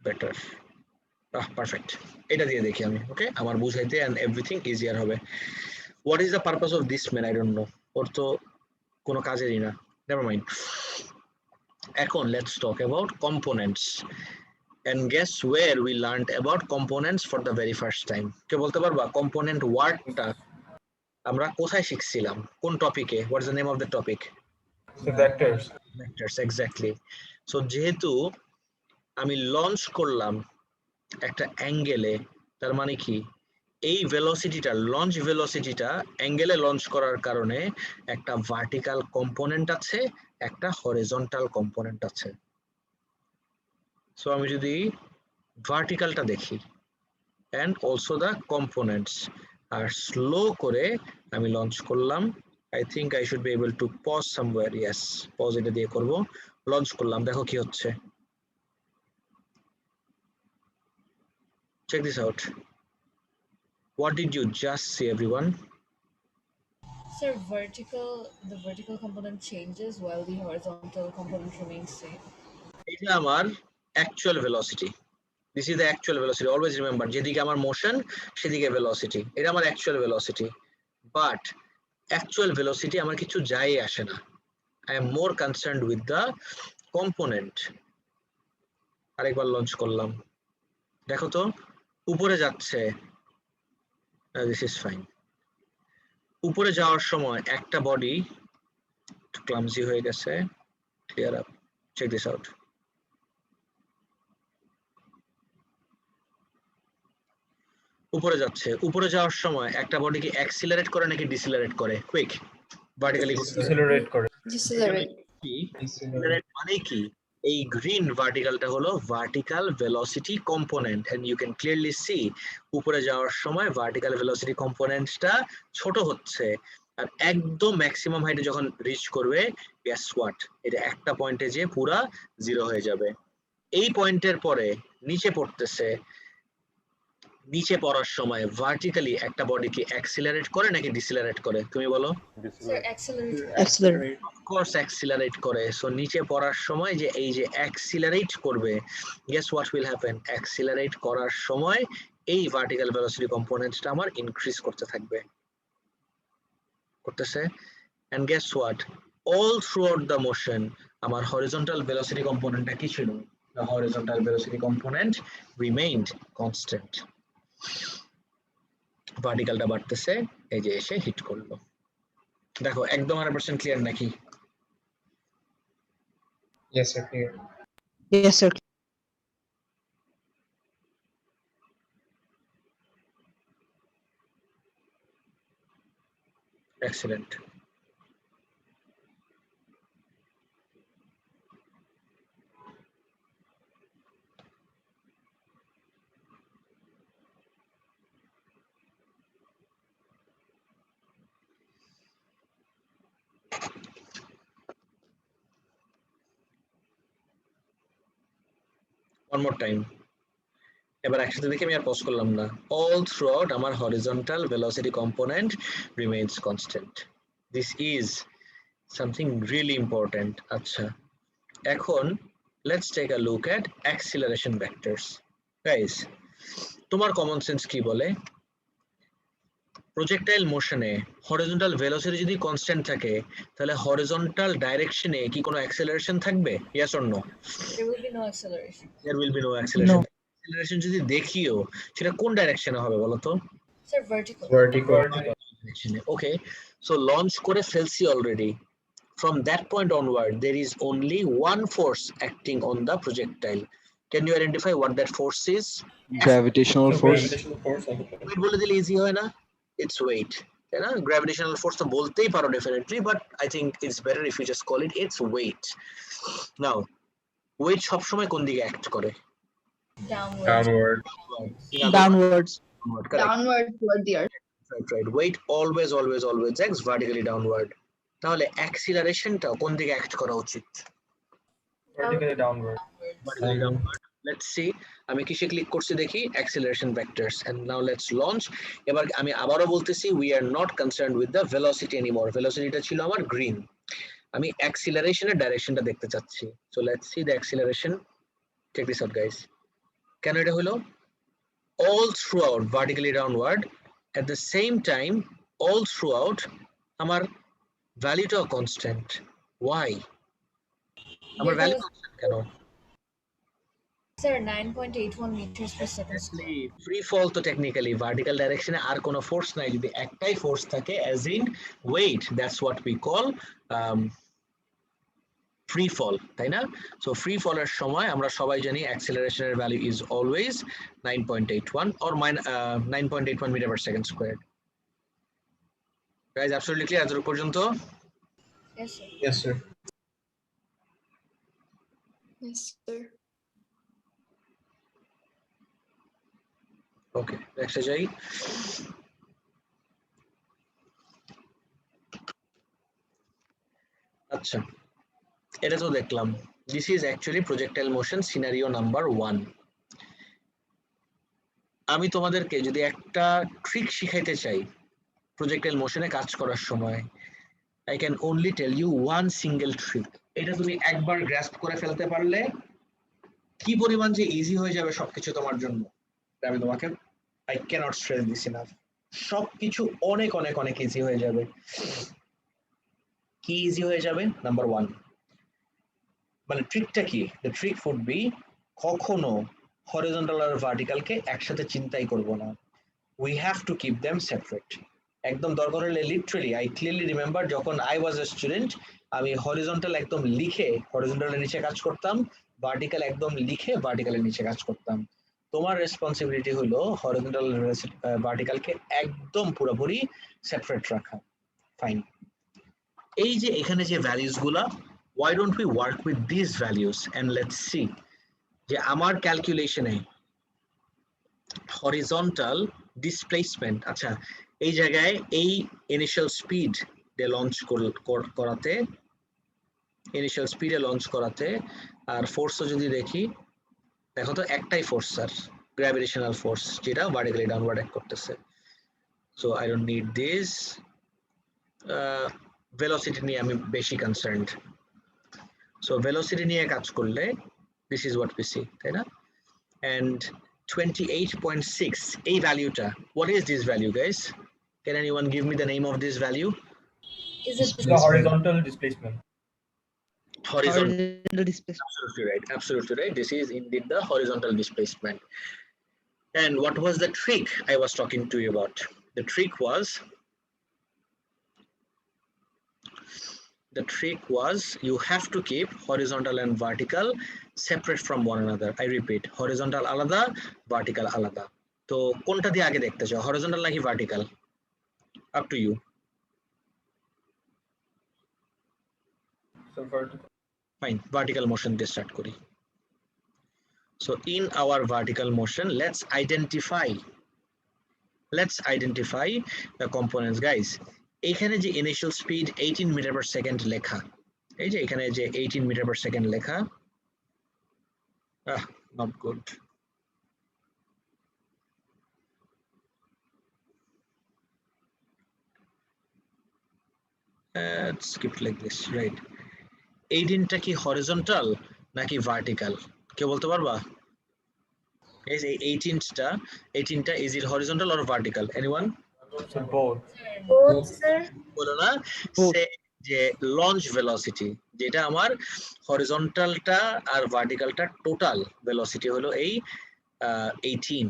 বেটার। পারফেক্ট, এটা দিয়ে দেখি আমি। ওকে, আমার বুঝাইতে এন্ড এভরিথিং ইজিয়ার হবে। What is the purpose of this man? I don't know, ওর তো কোনো কাজেরই না, নেভার মাইন্ড। এখন let's talk about components and guess where we learned about components for the very first time? কে বলতে পারবা component ওয়ার্ডটা আমরা কোথায় শিখছিলাম, কোন টপিকে? What is the name of the topic? So vectors. Vectors, exactly. So যেহেতু আমি লঞ্চ করলাম একটা অ্যাঙ্গেলে, তার মানে কি এই ভেলোসিটিটা, লঞ্চ ভেলোসিটিটা অ্যাঙ্গেলে লঞ্চ করার কারণে একটা ভার্টিক্যাল কম্পোনেন্ট আছে, একটা হরিজন্টাল কম্পোনেন্ট আছে। সো আমি যদি ভার্টিক্যালটা দেখি and also the components আর স্লো করে আমি লঞ্চ করলাম। I think I should be able to pause somewhere. Yes, pause এটা দিয়ে করব। লঞ্চ করলাম, দেখো কি হচ্ছে। Check this out. What did you just see, everyone? Sir, the vertical component changes while the horizontal component remains same. এটা আমার actual velocity. This is the actual velocity. Always remember, যেদিকে আমার মোশন সেদিকে velocity. এটা আমার actual velocity. But actual velocity আমার কিছু যায় আসে না। I am more concerned with the component. আরেকবার লঞ্চ করলাম, দেখো তো উপরে যাচ্ছে। This is fine. উপরে যাওয়ার সময় একটা বডি ক্লামজি হয়ে গেছে। Clear up, check this out. উপরে যাচ্ছে, উপরে যাওয়ার সময় একটা বডি কি অ্যাক্সিলারেট করে নাকি ডিসিলারেট করে? কুইক, ভার্টিক্যালি Decelerate করে। Decelerate. ডিসিলারেট মানে কি? এই গ্রিন ভার্টিক্যালটা হলো vertical velocity component, and you can clearly see উপরে যাওয়ার সময় ভার্টিক্যাল ভেলোসিটি কম্পোনেন্টটা ছোট হচ্ছে, আর একদম ম্যাক্সিমাম হাইটে যখন রিচ করবে, গেস হোয়াট, এটা একটা পয়েন্টে যে পুরা জিরো হয়ে যাবে। এই পয়েন্টের পরে নিচে পড়তেছে, নিচে পড়ার সময় ভার্টিক্যালি একটা বডি কি অ্যাক্সিলারেট করে নাকি ডিসিলারেট করে? তুমি বলো। Sir, accelerate. Accelerate. Of course accelerate করে। সো নিচে পড়ার সময় যে এই যে অ্যাক্সিলারেট করবে, guess what will happen? Accelerate করার সময় এই ভার্টিক্যাল ভেলোসিটি কম্পোনেন্টটা আমার ইনক্রিজ করতে থাকবে, করতেছে। And guess what, all throughout the motion আমার হরিজন্টাল ভেলোসিটি কম্পোনেন্টটা কি ছিল? The horizontal velocity component remained constant. ভার্টিক্যালটা বাড়তেছে, এই যে এসে হিট করলো। দেখো একদম 100% ক্লিয়ার নাকি? Yes, sir. Clear. Yes, sir. Excellent. One more time. এবার একসাথে দেখে আমি আর পজ করলাম না। All throughout আমার horizontal velocity component remains constant. This is something really important. আচ্ছা, এখন let's take a look at acceleration vectors. Guys, তোমার কমন সেন্স কি বলে? প্রজেক্টাইল মোশনে হরিজন্টাল ভেলোসিটি যদি কনস্ট্যান্ট থাকে, তাহলে হরিজন্টাল ডাইরেকশনে কি কোনো অ্যাক্সেলারেশন থাকবে? Yes or no? There will be no acceleration. There will be no acceleration. No. Acceleration যদি দেখিও, সেটা কোন ডাইরেকশনে হবে বলো তো? Sir, vertical. Vertical. Okay, so launch করে ফেলছি already. From that point onward, there is only one force acting on the projectile. Can you identify what that force is? Gravitational force. Gravitational force on the Weight বলে দিলে easy হয় না? It's weight. তাই না? Gravitational force তো বলতেই পারো definitely, but I think it's better if you just call it its weight. Now, weight সবসময় কোন দিকে অ্যাক্ট করে? Downward. Downward. Downwards. Correct. Downward toward the earth. Right. Weight always acts vertically downward. তাহলে অ্যাক্সিলারেশনটা কোন দিকে অ্যাক্ট করা উচিত? Vertically downward. Vertically downward. Let's see. আমি কিসে ক্লিক করছি দেখি, acceleration vectors, and now let's launch. এবার আমি আবারও বলতেছি, we are not concerned with the velocity anymore. Velocityটা ছিল আমার গ্রিন, আমি অ্যাক্সিলারেশনের ডাইরেকশনটা দেখতে চাচ্ছি। So let's see the acceleration. Check this out guys. কেন এটা হলো? All throughout vertically downward, at the same time all throughout আমার ভ্যালুটা কনস্ট্যান্ট। Why? আমার ভ্যালু কনস্ট্যান্ট কেন? Sir, 9.81 meters per second square. Free fall তো টেকনিক্যালি ভার্টিক্যাল ডাইরেকশনে আর কোনো ফোর্স নাই, যদি একটাই ফোর্স থাকে as in weight, that's what we call free fall, তাই না? সো ফ্রি ফলের সময় আমরা সবাই জানি অ্যাক্সিলারেশনের value is always 9.81 or 9.81 metre per second square. Guys absolutely clear এত পর্যন্ত? Yes, sir. Yes, sir. Yes, sir. ওকে, নেক্সটে যাই। আচ্ছা, এটা তো দেখলাম, this is actually projectile motion scenario number 1। আমি তোমাদেরকে যদি একটা ট্রিক শিখাইতে চাই প্রজেক্টাইল মোশনে কাজ করার সময়, I can only tell you one single trick. এটা তুমি একবার গ্রাস্প করে ফেলতে পারলে কি পরিমাণ যে ইজি হয়ে যাবে সবকিছু তোমার জন্য, আমি তোমাকে I cannot stress this enough. সবকিছু অনেক অনেক অনেক ইজি হয়ে যাবে। কি ইজি হয়ে যাবে? নাম্বার 1, মানে ট্রিকটা কি? The trick would be কখনো হরিজন্টাল আর ভার্টিক্যালকে একসাথে চিন্তাই করব না। We have to keep them separate. একদম দরকার হলে লিটারালি I clearly remember যখন I was a student, আমি হরিজন্টাল একদম লিখে হরিজন্টালের নিচে কাজ করতাম, ভার্টিক্যাল একদম লিখে ভার্টিক্যালের নিচে কাজ করতাম। তোমার রেসপন্সিবিলিটি হলো হরিজন্টাল ভার্টিক্যালকে একদম পুরোপুরি সেপারেট রাখা। ফাইন। এই যে এখানে যে ভ্যালুস গুলা, why don't we work with these values and let's see যে আমার ক্যালকুলেশনে হরিজন্টাল ডিসপ্লেসমেন্ট, আচ্ছা এই জায়গায় এই ইনিশিয়াল স্পিড দিয়ে লঞ্চ করাতে, ইনিশিয়াল স্পিডে লঞ্চ করাতে আর ফোর্সও যদি দেখি, দেখো তো একটাই ফোর্স স্যার, গ্র্যাভিটেশনাল ফোর্স, যেটা ভার্টিক্যালি ডাউনওয়ার্ড অ্যাক্ট করতেছে। So I don't need this. Velocity নিয়ে আমি বেশি কনসার্নড। সো ভেলোসিটি নিয়ে কাজ করলে this is what we C, তাই না? এন্ড 28.6 এই ভ্যালুটা, what is this value guys? Can anyone give me the name of this value? Is it The horizontal displacement. Horizontal displacement. Absolutely right. This is indeed the horizontal displacement. And what was the trick I was talking to you about? The trick was you have to keep horizontal and vertical separate from one another. I repeat, horizontal alada, vertical alada. So কোনটা দিয়ে আগে দেখতে চাও, horizontal নাকি vertical? Up to you. So vertical. Fine, vertical motion দিয়ে start করি। So in our vertical motion, let's identify the components guys. এখানে যে initial speed 18 meter per second লেখা, এই যে এখানে যে 18 meter per second লেখা, not good. Let's keep it like this, right? 18টা কি হরিজন্টাল নাকি ভার্টিক্যাল, কে বলতে পারবা? এই যে 18টা is it horizontal or vertical? Anyone? So both. Both, sir. বলো না, সে যে লঞ্চ ভেলোসিটি, যেটা আমার হরিজন্টালটা আর ভার্টিক্যালটা টোটাল ভেলোসিটি হলো এই 18,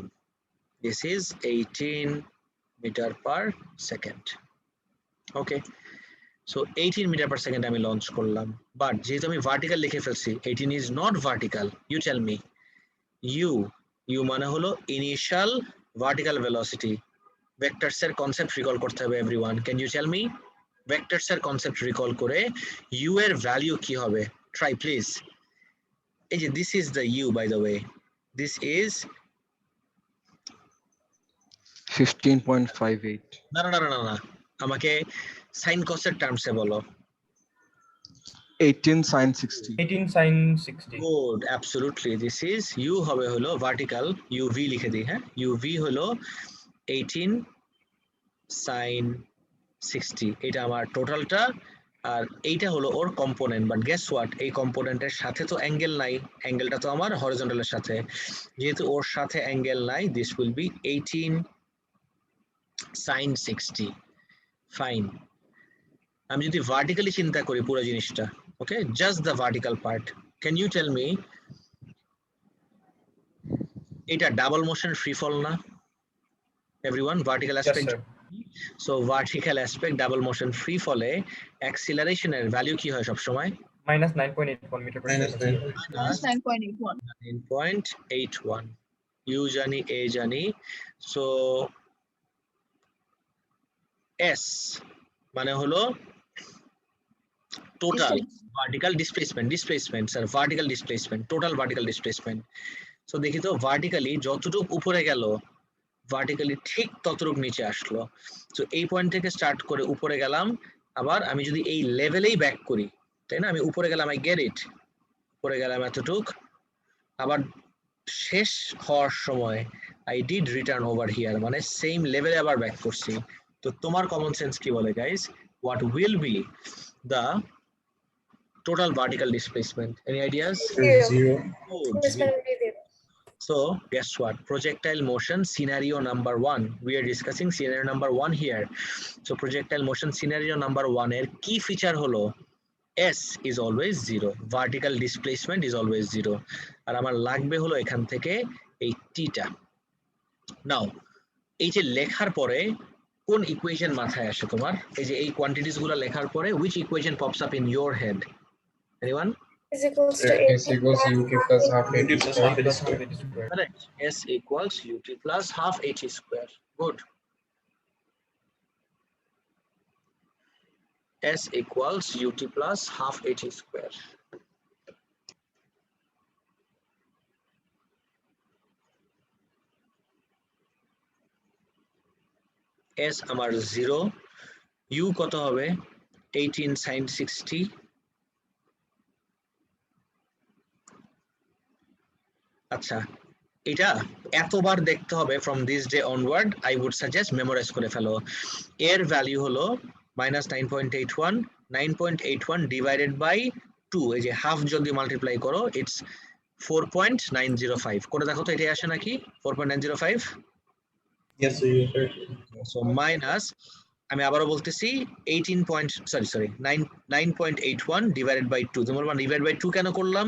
this is 18 meter per second. Okay, so 18 meter per second আমি লঞ্চ করলাম, বাট যেহেতু আমি ভার্টিক্যাল লিখে ফেলছি, 18 is not vertical. You tell me, u মানে হলো ইনিশিয়াল ভার্টিক্যাল ভেলোসিটি। ভেক্টরস এর কনসেপ্ট রিকল করতে হবে everyone. Can you tell me vectors এর কনসেপ্ট রিকল করে u এর ভ্যালু কি হবে? Try please. এই যে this is the u by the way, this is 15.58. না না না না না, আমাকে sin cos এর টার্মসে বলো। 18 sin 60. 18 sin 60. Good, absolutely. This is u হবে হলো ভার্টিক্যাল uv লিখে দিই, হ্যাঁ, uv হলো 18 sin 60, এটা আমার টোটালটা, আর এইটা হলো ওর কম্পোনেন্ট। বাট গেস হোয়াট, এই কম্পোনেন্টের সাথে তো অ্যাঙ্গেল নাই, অ্যাঙ্গেলটা তো আমার হরিজন্টালের সাথে, যেহেতু ওর সাথে অ্যাঙ্গেল নাই, this will be 18 sin 60। Fine. আমি যদি ভার্টিক্যালি চিন্তা করি পুরো জিনিসটা, okay, just the vertical part, can you tell me এটা ডাবল মোশন ফ্রি ফল না? Everyone, vertical Yes, aspect, sir. So vertical aspect double motion free ফলে অ্যাক্সিলারেশনের ভ্যালু কি হয় সব সময়? Minus 9.81 meter per second. Minus 9.81. 9.81, you জানি, এ জানি, সো এস মানে হলো total vertical displacement sir, vertical displacement, total vertical displacement. So দেখি তো ভার্টিক্যালি যতটুকু উপরে গেল, ভার্টিক্যালি ঠিক ততটুকু নিচে আসলো। তো এই পয়েন্ট থেকে স্টার্ট করে উপরে গেলাম, আবার আমি যদি এই লেভেলেই ব্যাক করি, তাই না, আমি উপরে গেলাম, আই গেট ইট, উপরে গেলাম এতটুক, আবার শেষ হওয়ার সময় I did return over here, মানে সেম লেভেলে আবার ব্যাক করছি। তো তোমার কমন সেন্স কি বলে guys, what will be the total vertical displacement? Any ideas? Zero. Good. So guess what, projectile motion scenario number 1, we are discussing scenario number 1 here. So projectile motion scenario number 1 এর কি feature হলো, s is always 0, vertical displacement is always 0, আর আমার লাগবে হলো এখান থেকে এই t টা। নাও এই যে লেখার পরে কোন ইকুয়েশন মাথায় আসে তোমার, এই যে এই কোয়ান্টিটিস গুলো লেখার পরে which equation pops up in your head? Anyone? Is equals to S equals ut plus half at square. Correct. S equals ut plus half at square. Good. S equals ut plus half at square. S আমার 0, u কত হবে 18 sin 60, আচ্ছা এটা এতবার দেখতে হবে from this day onward, I would suggest memorize করে ফেলো। এর ভ্যালু হলো -9.81, 9.81 ডিভাইডেড বাই 2, এই যে হাফ যদি মাল্টিপ্লাই করো ইটস 4.905, করে দেখো তো এটাই আসে নাকি 4.905? Yes, sir, you're correct. So minus, আমি আবারও বলতেছি 9.81 ডিভাইডেড বাই 2, তোমরা বলবা ডিভাইড বাই 2 কেন করলাম,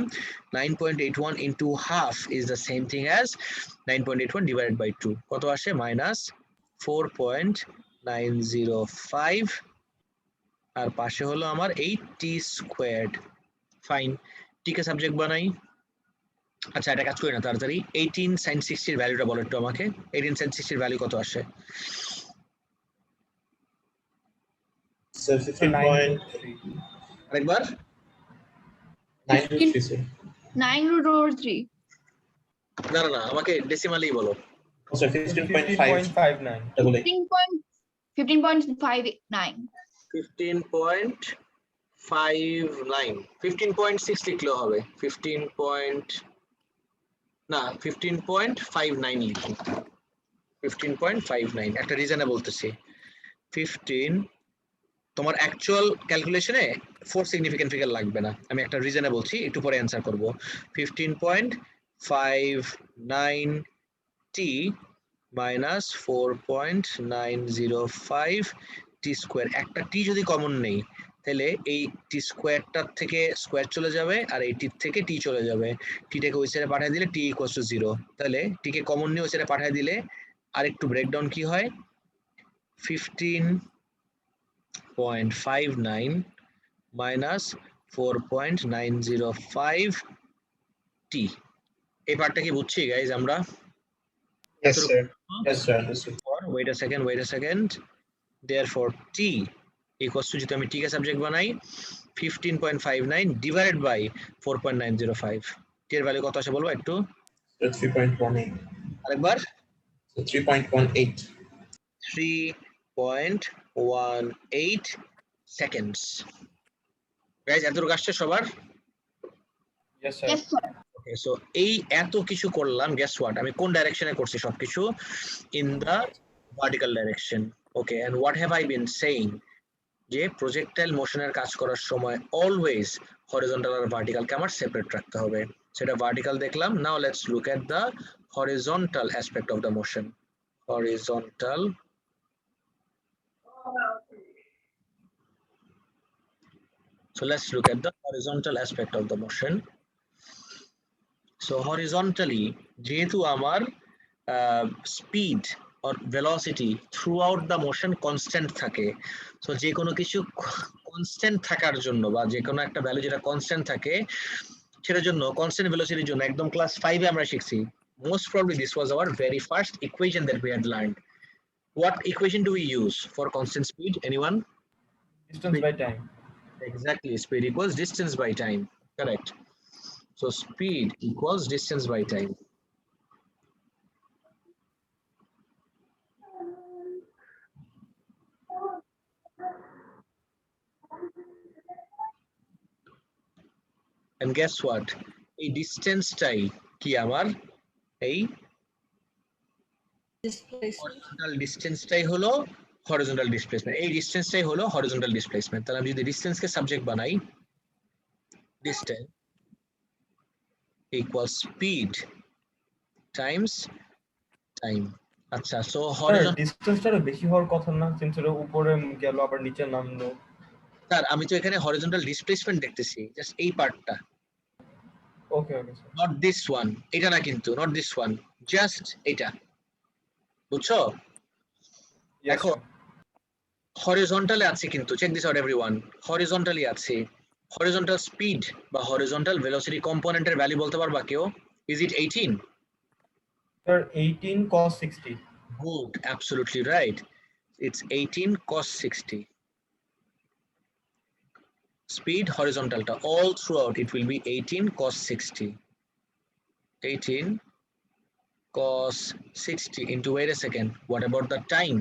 9.81 into half is the same thing as 9.81 divided by 2, কত আসে -4.905, আর পাশে হলো আমার 8t স্কয়ার্ড। ফাইন, টিকে সাবজেক্ট বানাই। আচ্ছা এটা কাজ করি না তাড়াতাড়ি, 18 sin 60 এর ভ্যালুটা বলো একটু আমাকে, 18 sin 60 এর ভ্যালু কত আসে? So 15.923, আরেকবার, sir. 9√3. না না না, আমাকে ডেসিমালেই বলো। Oh, sir, 15.5. 15.59. Double A. 15.59. 15.59, 15.6 লিখলেও হবে, 15.59 লিখি, 15.59 একটা রিজনে বলতেছি। 15, তোমার অ্যাকচুয়াল ক্যালকুলেশনে 4 সিগনিফিকেন্ট ফিগার লাগবে না, আমি একটা রিজনে বলছি, একটু পরে অ্যান্সার করব। 15.59 t minus 4.905 t স্কয়ার, একটা t যদি কমন নেই তাহলে এই t স্কয়ারটার থেকে স্কয়ার চলে যাবে, আর এই t থেকে t চলে যাবে, t টাকে ওই সাইডে পাঠিয়ে দিলে t ইকুয়ালস টু 0, তাহলে t কে কমন নিয়ে ওই সাইডে পাঠিয়ে দিলে আরেকটু ব্রেকডাউন কি হয়, 15.59 minus 4.905 t, এই পার্টটা কি বুঝছি গাইজ আমরা? Yes, sir. Yes, sir. Understood. Wait a second. Therefore, t equals to, যদি আমি t কে সাবজেক্ট বানাই, 15.59 divided by 4.905, t এর ভ্যালু কত আসে বলবো একটু? So 3.18. আরেকবার। So 3.18. 3.18 seconds. গাইজ এতটুকু আসছে সবার? Yes, sir. Yes, sir. ওকে, সো এই এত কিছু করলাম, গেস হোয়াট, আমি কোন ডাইরেকশনে করছি সবকিছু? In the vertical direction. Okay, and what have I been saying? যে প্রজেক্টাইল মোশনের কাজ করার সময় অলওয়েজ হরিজন্টাল আর ভার্টিক্যালকে আমার সেপারেট রাখতে হবে। সেটা ভার্টিক্যাল দেখলাম। Now let's look at the horizontal aspect of the motion. Horizontal So let's look at the horizontal aspect of the motion. So horizontally, যেহেতু আমার speed or velocity throughout the motion constant থাকে, so যে কোনো কিছু constant থাকার জন্য বা যে কোনো একটা ভ্যালু যেটা constant থাকে সেটার জন্য constant velocity জন্য একদম ক্লাস 5 এ আমরা শিখছি, most probably this was our very first equation that we had learned. What equation do we use for constant speed? Anyone? Distance by time. Exactly, speed equals distance by time. Correct. So speed equals distance by time. And guess what? এই ডিসটেন্সটাই কি আমার এই horizontal ডিসটেন্সটাই হলো horizontal displacement. এই ডিসটেন্সটাই হলো horizontal displacement. তাহলে আমি যদি ডিসটেন্সকে সাবজেক্ট বানাই, distance equal speed Times time. আচ্ছা, সো হরিজন্টাল ডিসটেন্সটা বেশি হওয়ার কথা না, সিন্স এটা উপরে গেল আবার নিচে নামলো। স্যার আমি তো এখানে হরিজন্টাল ডিসপ্লেসমেন্ট দেখতেছি, জাস্ট এই পার্টটা। Okay okay sir. Not this one, এটা না কিন্তু, নট দিস ওয়ান, জাস্ট এটা, বুঝছো? দেখো হরিজন্টালে আছে কিন্তু, check this out everyone, horizontally আছে। হরিজন্টাল স্পিড বা হরিজন্টাল ভেলোসিটি কম্পোনেন্টের ভ্যালু বলতে পারবা কেউ? Is it 18? Sir 18 cos 60. Good, absolutely right. It's 18 cos 60. Speed horizontal ta all throughout it will be 18 cos 60. 18 cos 60 into, wait a second, what about the time?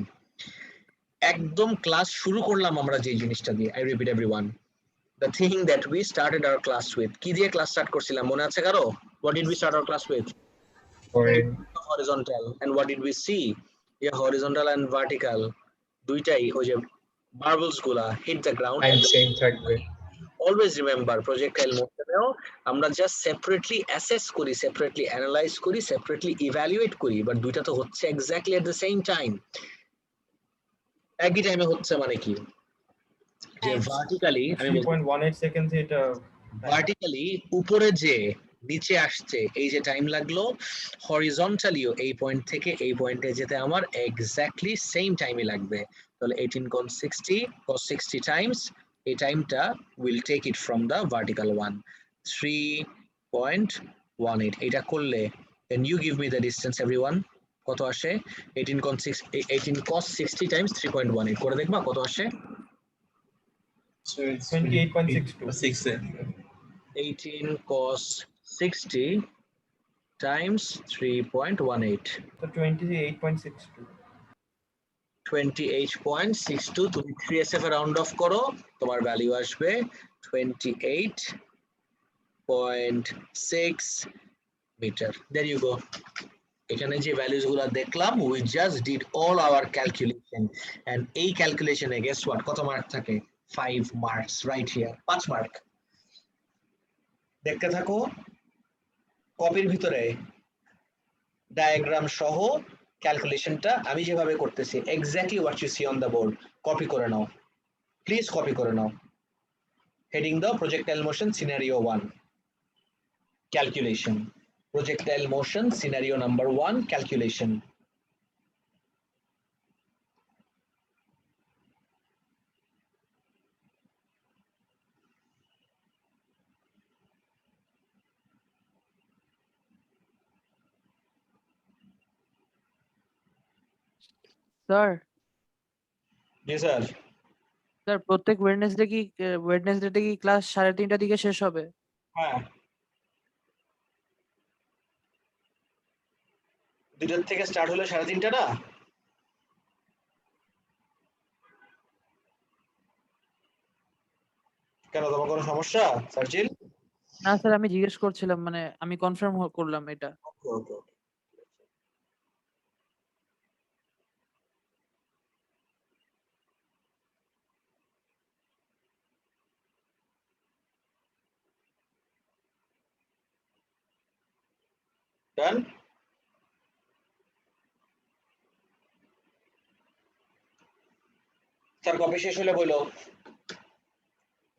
একদম class শুরু করলাম আমরা যে জিনিসটা দিয়ে, I repeat everyone, the thing that we started our class with, কি দিয়ে class start করছিলাম মনে আছে কারো? What did we start our class with? Horizontal. And what did we see? Yeah, horizontal and vertical দুইটাই ওই যে marbles গুলা hit the ground And same থাকবে. Always remember projectile motionেও আমরা just separately assess করি, separately analyze করি, separately evaluate করি, but দুইটা তো হচ্ছে exactly at the same time. একই টাইমে হচ্ছে মানে কি? যে ভার্টিক্যালি আমি 3.18 সেকেন্ডস এটা ভার্টিক্যালি উপরে যে নিচে আসছে এই যে টাইম লাগলো, হরিজন্টালিও এই পয়েন্ট থেকে এই পয়েন্টে যেতে আমার এক্স্যাক্টলি সেম টাইমই লাগবে। তাহলে 18 cos 60 টাইমস এই টাইমটা will take it from the vertical one 3.18। এটা করলে then you give me the distance everyone, কত আসে? 18 cos 60 টাইমস 3.18 করে দেখবা কত আসে? So it's 28.62. 18 cos 60 times 3.18. So 28.62. 28.62 তুমি 3SF এ রাউন্ড অফ করো, তোমার ভ্যালু আসবে 28.6 মিটার। There you go. এখানে যে ভ্যালুস গুলো দেখলাম, we just did all our calculation and এই ক্যালকুলেশনে guess what, কত মার্ক থাকে? 5 marks right here, 5 মার্ক। দেখতে থাকো কপির ভিতরে ডায়াগ্রাম সহ ক্যালকুলেশনটা আমি যেভাবে করতেছি, exactly what you see on the board, copy করে নাও প্লিজ, কপি করে নাও। হেডিং দাও projectile motion scenario 1 calculation, projectile motion scenario number 1 calculation. Sir ji sir. Sir প্রত্যেক ওয়েডনেসডে কি ক্লাস 3:30টার দিকে শেষ হবে? হ্যাঁ দুইটার থেকে স্টার্ট হলো 3:30 না? কেন, তোমার কোনো সমস্যা সার্জিল? না স্যার, আমি জিজ্ঞেস করছিলাম, মানে আমি কনফার্ম করলাম এটা। ওকে ওকে ওকে। ডান? স্যার কপি শেষ হলে বলো।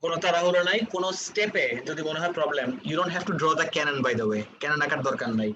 কোনো তাড়াহুড়ো নাই, কোনো স্টেপে যদি মনে হয় problem, you don't have to draw the cannon by the way, cannon আঁকার দরকার নাই।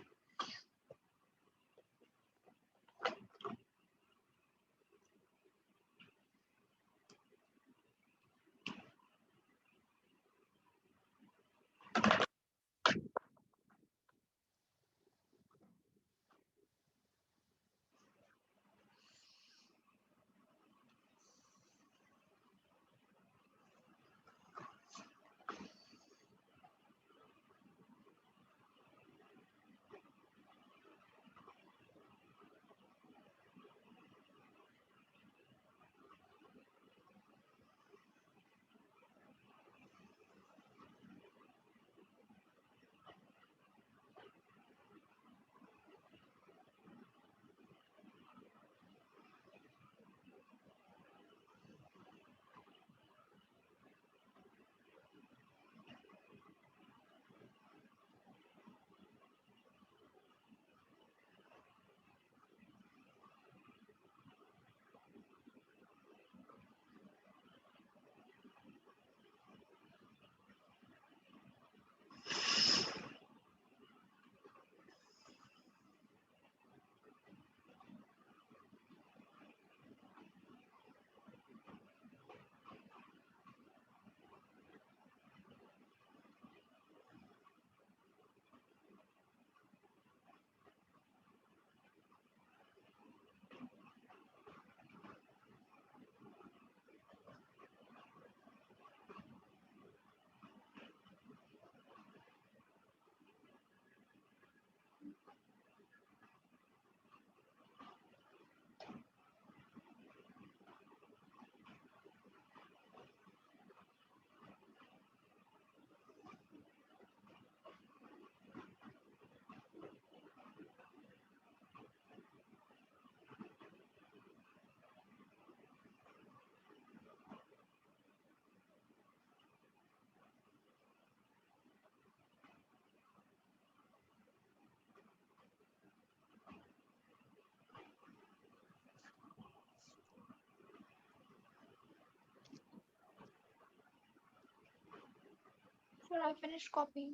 Sir, I finished copying.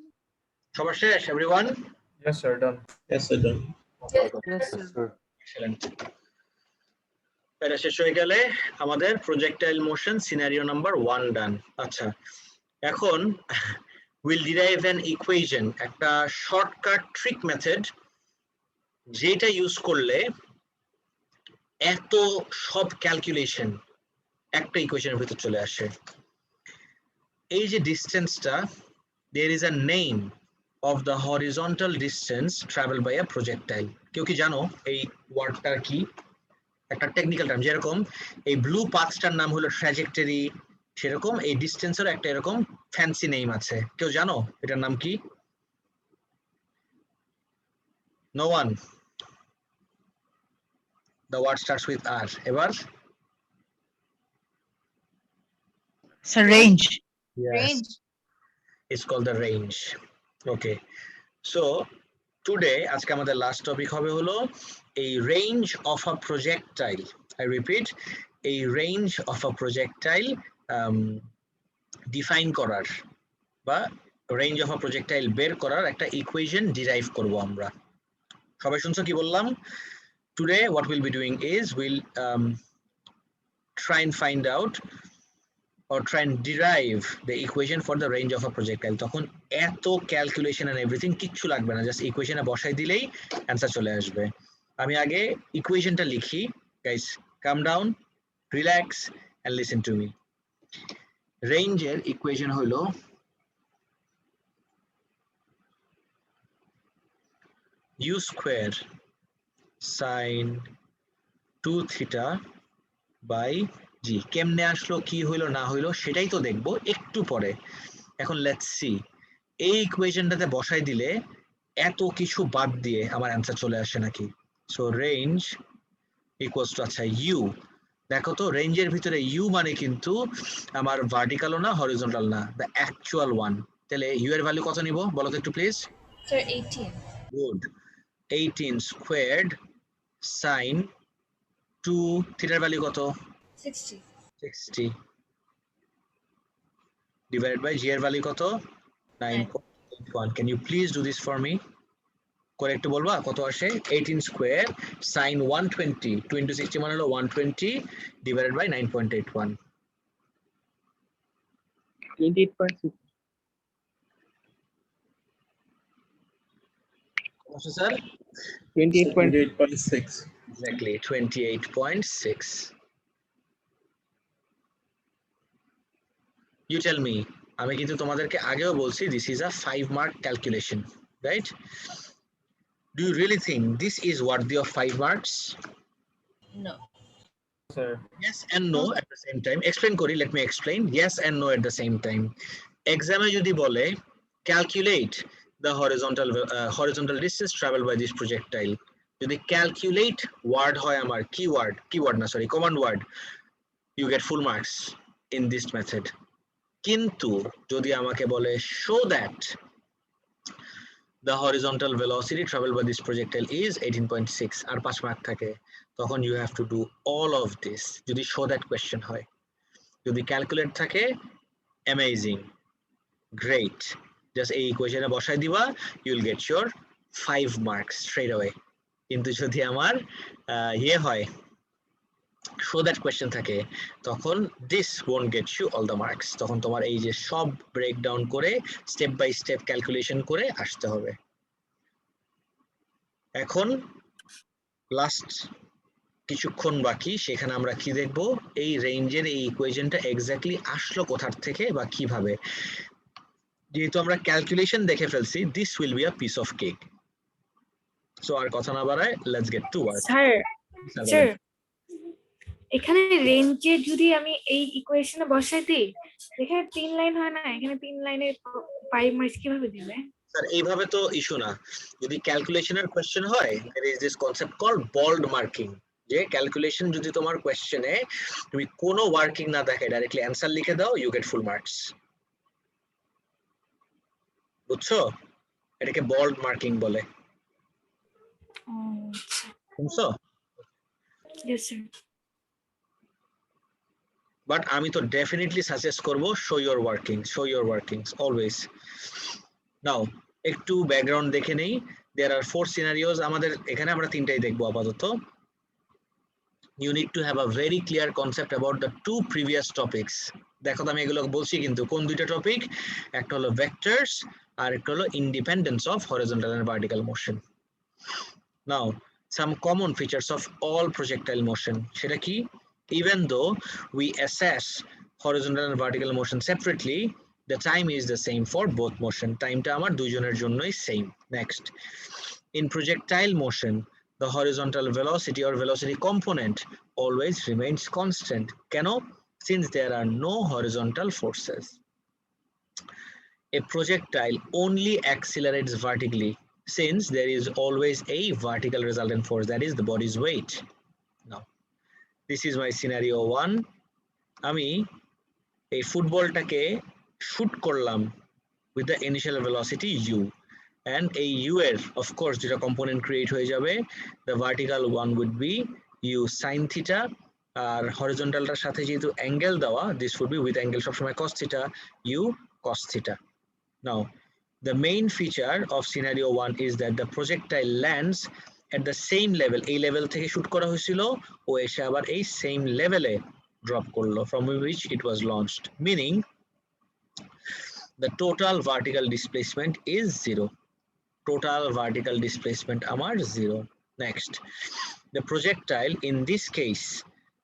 সবার শেষ everyone? Yes, sir. Done. Yes, sir, done. Yes, sir. Excellent. এটা শেষ হয়ে গেলে আমাদের projectile motion scenario number 1 done. আচ্ছা, এখন উইল ডিরাইভ অ্যান ইকুয়েশন, একটা শর্টকাট ট্রিক মেথড যেটা ইউজ করলে এত সব ক্যালকুলেশন একটা ইকুয়েশনের ভিতর চলে আসে। এই যে ডিসটেন্সটা, there is a name of the horizontal distance traveled by a projectile. কেউ কি জানো এই ওয়ার্ডটার কি? একটা টেকনিক্যাল টার্ম, যেরকম এই ব্লু পাথটার নাম হলো ট্র্যাজেক্টরি, সেরকম এই ডিসটেন্সের একটা এরকম ফ্যান্সি নেম আছে। কেউ জানো এটার নাম কি? No one. The word starts with R. এবার Sir, range. yes, Range. it's called the range. Okay, so today আজকে আমাদের লাস্ট টপিক হবে হলো এই range of a projectile. I repeat, এই range of a projectile define করার বা range of a projectile বের করার একটা ইকুয়েশন ডিরাইভ করব আমরা। সবাই শুনছো কি বললাম? Today what we'll be doing is we'll try and find out or try and derive the equation for the range of a projectile. তখন এত ক্যালকুলেশন এন্ড এভরিথিং কিচ্ছু লাগবে না, জাস্ট ইকুয়েশনে বসাই দিলেই অ্যান্সার চলে আসবে। আমি আগে ইকুয়েশনটা লিখি। Guys, come down, relax and listen to me. রেঞ্জের ইকুয়েশন হলো u square sin 2 theta by g কেমনে আসলো কি হইলো না হইলো সেটাই তো দেখবো একটু পরে এখন লেটস সি এই ইকুয়েশনটাতে বসাই দিলে এত কিছু বাদ দিয়ে আমার অ্যান্সার চলে আসে নাকি সো রেঞ্জ ইকুয়ালস টু আচ্ছা ইউ দেখো তো রেঞ্জের ভিতরে ইউ মানে কিন্তু আমার ভার্টিক্যালও না হরিজন্টাল না দ্য অ্যাকচুয়াল ওয়ান তাহলে ইউ এর ভ্যালু কত নিব বলো তো একটু please Sir, 18. Good 18 squared sign 2 থিটার ভ্যালু কত 60. 60 divided by g এর ভ্যালু কত 9.81 can you please do this for me correct বলবা কত আসে 18 স্কয়ার sin 120 2 into 60 মানে হলো 120 divided by 9.81 28.6 also sir 28.6. exactly 28.6 you tell me আমি কিন্তু তোমাদেরকে আগেও বলছি this is a 5 mark calculation right do you really think this is worthy of 5 marks No. Sir. yes and no at the same time explain kori let me explain yes and no at the same time exam e jodi bole calculate the horizontal distance traveled by this projectile jodi calculate word hoy amar keyword na sorry command word you get full marks in this method কিন্তু যদি আমাকে বলে show that the horizontal velocity traveled by this projectile is 18.6 আর 5 mark থাকে তখন you have to do all of this যদি show that question হয় যদি calculate থাকে amazing great just এই ইকুয়েশনে বসাই দিবা you will get your 5 marks straight away কিন্তু যদি আমার ইয়ে হয় show that question থাকে তখন this won't get you all the marks তখন তোমার এই যে সব ব্রেকডাউন করে স্টেপ বাই স্টেপ ক্যালকুলেশন করে আসতে হবে এখন লাস্ট কিছুক্ষণ বাকি সেখানে আমরা কি দেখব এই রেঞ্জের এই ইকুয়েশনটা এক্স্যাক্টলি আসলো কোথা থেকে বা কিভাবে যেহেতু আমরা ক্যালকুলেশন দেখে ফেলছি this will be a piece of cake so আর কথা না বাড়ায় let's get to work sir এখানে রেঞ্জে যদি আমি এই ইকুয়েশনে বসাই দিই এখানে 3 লাইন হয় না এখানে 3 লাইনে 5 মার্কস কিভাবে দিবে স্যার এইভাবে তো ইস্যু না যদি ক্যালকুলেশনের কোশ্চেন হয় there is this concept called bold marking যে ক্যালকুলেশন যদি তোমার কোশ্চেনে তুমি কোনো ওয়ার্কিং না দেখে ডাইরেক্টলি অ্যানসার লিখে দাও you get full marks বুঝছো এটাকে bold marking বলে বুঝছো यस স্যার but আমি তো ডেফিনেটলি সাজেস্ট করব show your workings always now একটু ব্যাকগ্রাউন্ড দেখে নেই there are 4 scenarios আমাদের এখানে আমরা তিনটাই দেখব আপাতত you need to have a very clear concept about the two previous topics দেখো তো আমি এগুলো বলছি কিন্তু কোন দুইটা টপিক একটা হলো vectors আর একটা হলো independence of horizontal and vertical motion now some common features of all projectile motion সেটা কি even though we assess horizontal and vertical motion separately the time is the same for both motion time টা আমার দুইজনের জন্যই same next in projectile motion the horizontal velocity or velocity component always remains constant কেন since there are no horizontal forces a projectile only accelerates vertically since there is always a vertical resultant force that is the body's weight now this is my scenario 1 আমি এই ফুটবলটাকে shoot করলাম with the initial velocity u and a u এর of course যেটা component create হয়ে যাবে the vertical one would be u sin theta আর হরিজন্টালটার সাথে যেহেতু angle দেওয়া this would be with angle সবসময় cos theta u cos theta now the main feature of scenario 1 is that the projectile lands at the same level এই level থেকে shoot করা হয়েছিল ও এসে আবার এই সেম লেভেলে ড্রপ করলো from which it was launched meaning the total vertical displacement is 0 total vertical displacement amar 0 next the projectile in this case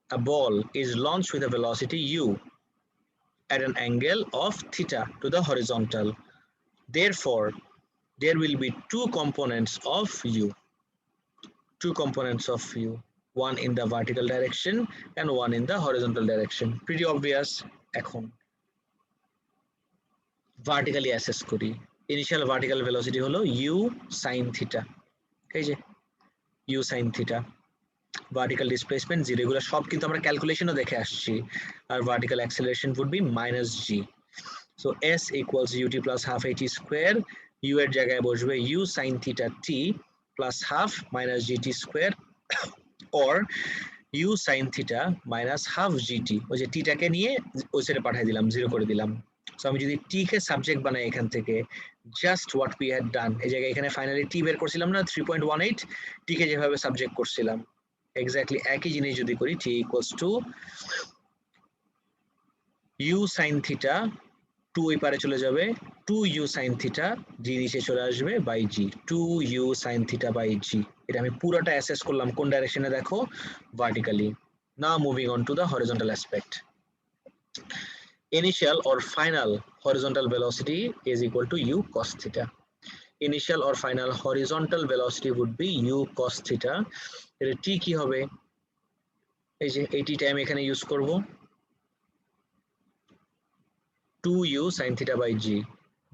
a ball is launched with a velocity u at an angle of theta to the horizontal therefore there will be two components of u two components of u, one in the vertical direction and one in the horizontal direction. Pretty obvious. এখন vertically assess করি। Initial vertical velocity হলো u sin theta, এই যে u sin theta, vertical displacement 0, এগুলো সব কিন্তু আমরা ক্যালকুলেশনও দেখে আসছি। আর vertical acceleration would be minus g. So s equals ut plus half at square, u এর জায়গায় বসবে u sin theta t plus half minus gt square or u sin theta minus half gt, ওই যে t টাকে নিয়ে ওই সাইডে পাঠিয়ে দিলাম, 0 করে দিলাম। সো আমি যদি t কে সাবজেক্ট বানাই এখান থেকে, just what we had done, এই জায়গায় এখানে ফাইনালি t বের করছিলাম না 3.18, t কে যেভাবে সাবজেক্ট করছিলাম এক্স্যাক্টলি একই জিনিস যদি করি, t equals to u sin theta, 2 ওই পারে চলে যাবে, 2u sin theta, g নিচে চলে আসবে by g, 2u sin theta by g। এটা আমি পুরোটা অ্যাসেস করলাম কোন ডাইরেকশনে দেখো, vertically. Now moving on to the horizontal aspect. Initial or final horizontal velocity is equal to u cos theta. Initial or final horizontal velocity would be u cos theta. এর t কি হবে, এই যে এই t টাইম এখানে use করব, 2u sin theta by g.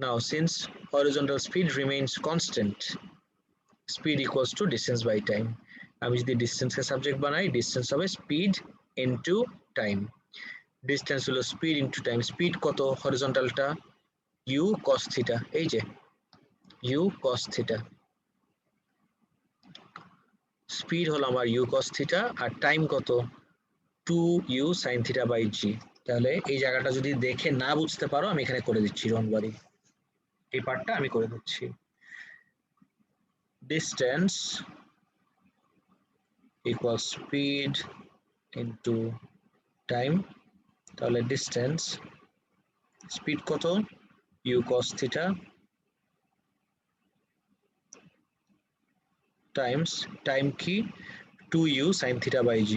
Now since horizontal speed remains constant, speed equals to distance by time. আমি যদি distance কে সাবজেক্ট বানাই, distance হবে speed into time. Distance হলো speed into time. Speed কত হরিজন্টালটা, u cos theta, এই যে u cos theta, speed হলো আমার u cos theta, আর টাইম কত 2u sin theta by g। তাহলে এই জায়গাটা যদি দেখে না বুঝতে পারো আমি এখানে করে দিচ্ছি, ডোন্ট ওয়ারি, এই পার্টটা আমি করে দিচ্ছি। Distance equals speed into time, তাহলে distance speed কত u cos theta times time কি 2u sin theta by g।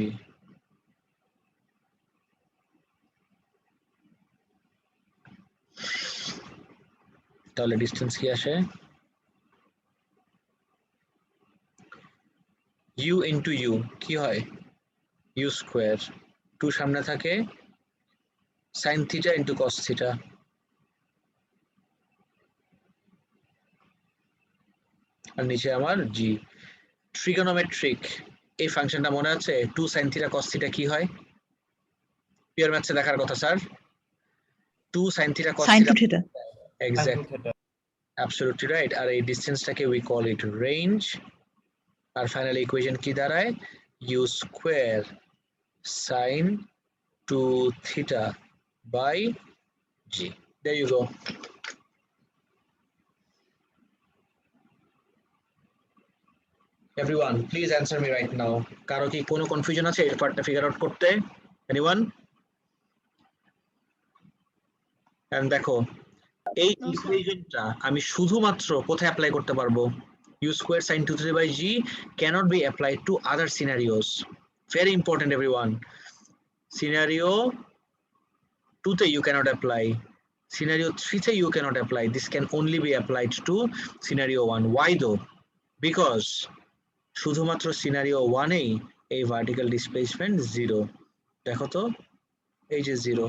তাহলে ডিসটেন্স কি আসে, u into u কি হয় u স্কয়ার, 2 সামনে থাকে, sin theta into cos theta, আর নিচে আমার g। ট্রিগোনোমেট্রিক এই ফাংশনটা মনে আছে, 2 sin theta cos theta কি হয়, পিওর ম্যাথসে দেখার কথা sir, 2 sin theta cos Sin Sin to theta. Exact, theta. Absolutely right. আর এই ডিসটেন্সটাকে উই কল ইট রেঞ্জ। আর ফাইনাল ইকুয়েশন কি দাঁড়ায়, u square sin 2 theta by g। There you go. Everyone, please answer me right now. কারো কি কোনো confusion আছে এই পার্টটা ফিগার আউট করতে? Anyone? And দেখো এই ইকুয়েশনটা আমি শুধুমাত্র কোথায় অ্যাপ্লাই করতে পারবো, u square sin 2 theta by g cannot be applied to other scenarios. Very important everyone. Scenario 2 তে you cannot apply, scenario 3 তে you cannot apply, this can only be applied to scenario 1. Why though? Because শুধুমাত্র scenario 1 এই এই vertical displacement 0, দেখো তো এই যে 0,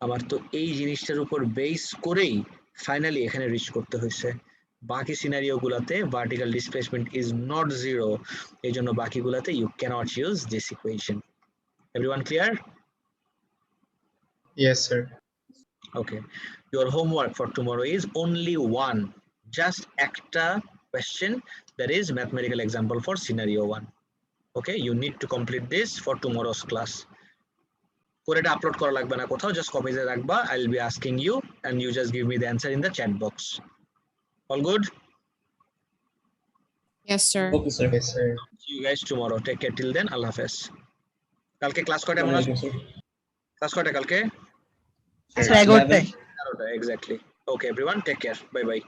আমার তো এই জিনিসটার উপর বেস করেই ফাইনালি এখানে রিচ করতে হয়েছে। বাকি সিনারিও গুলাতে ভার্টিক্যাল ডিসপ্লেসমেন্ট ইজ নট 0, এই জন্য বাকিগুলাতে you cannot use this equation. Everyone clear? Yes, sir. Okay, your homework for tomorrow is only one, just একটা question, that is mathematical example for scenario 1. Okay, you need to complete this for tomorrow's class. For it upload করা লাগবে না কোথাও, just copy দিয়ে রাখবা, I will be asking you and you just give me the answer in the chat box. All good? Yes, sir. Okay, sir. Yes, sir. See you guys tomorrow. Take care till then. Allah Hafiz. কালকে class কয়টা মনে আছে? Class কয়টা কালকে? Sir, 11টা। Exactly. Okay everyone, take care. Bye bye.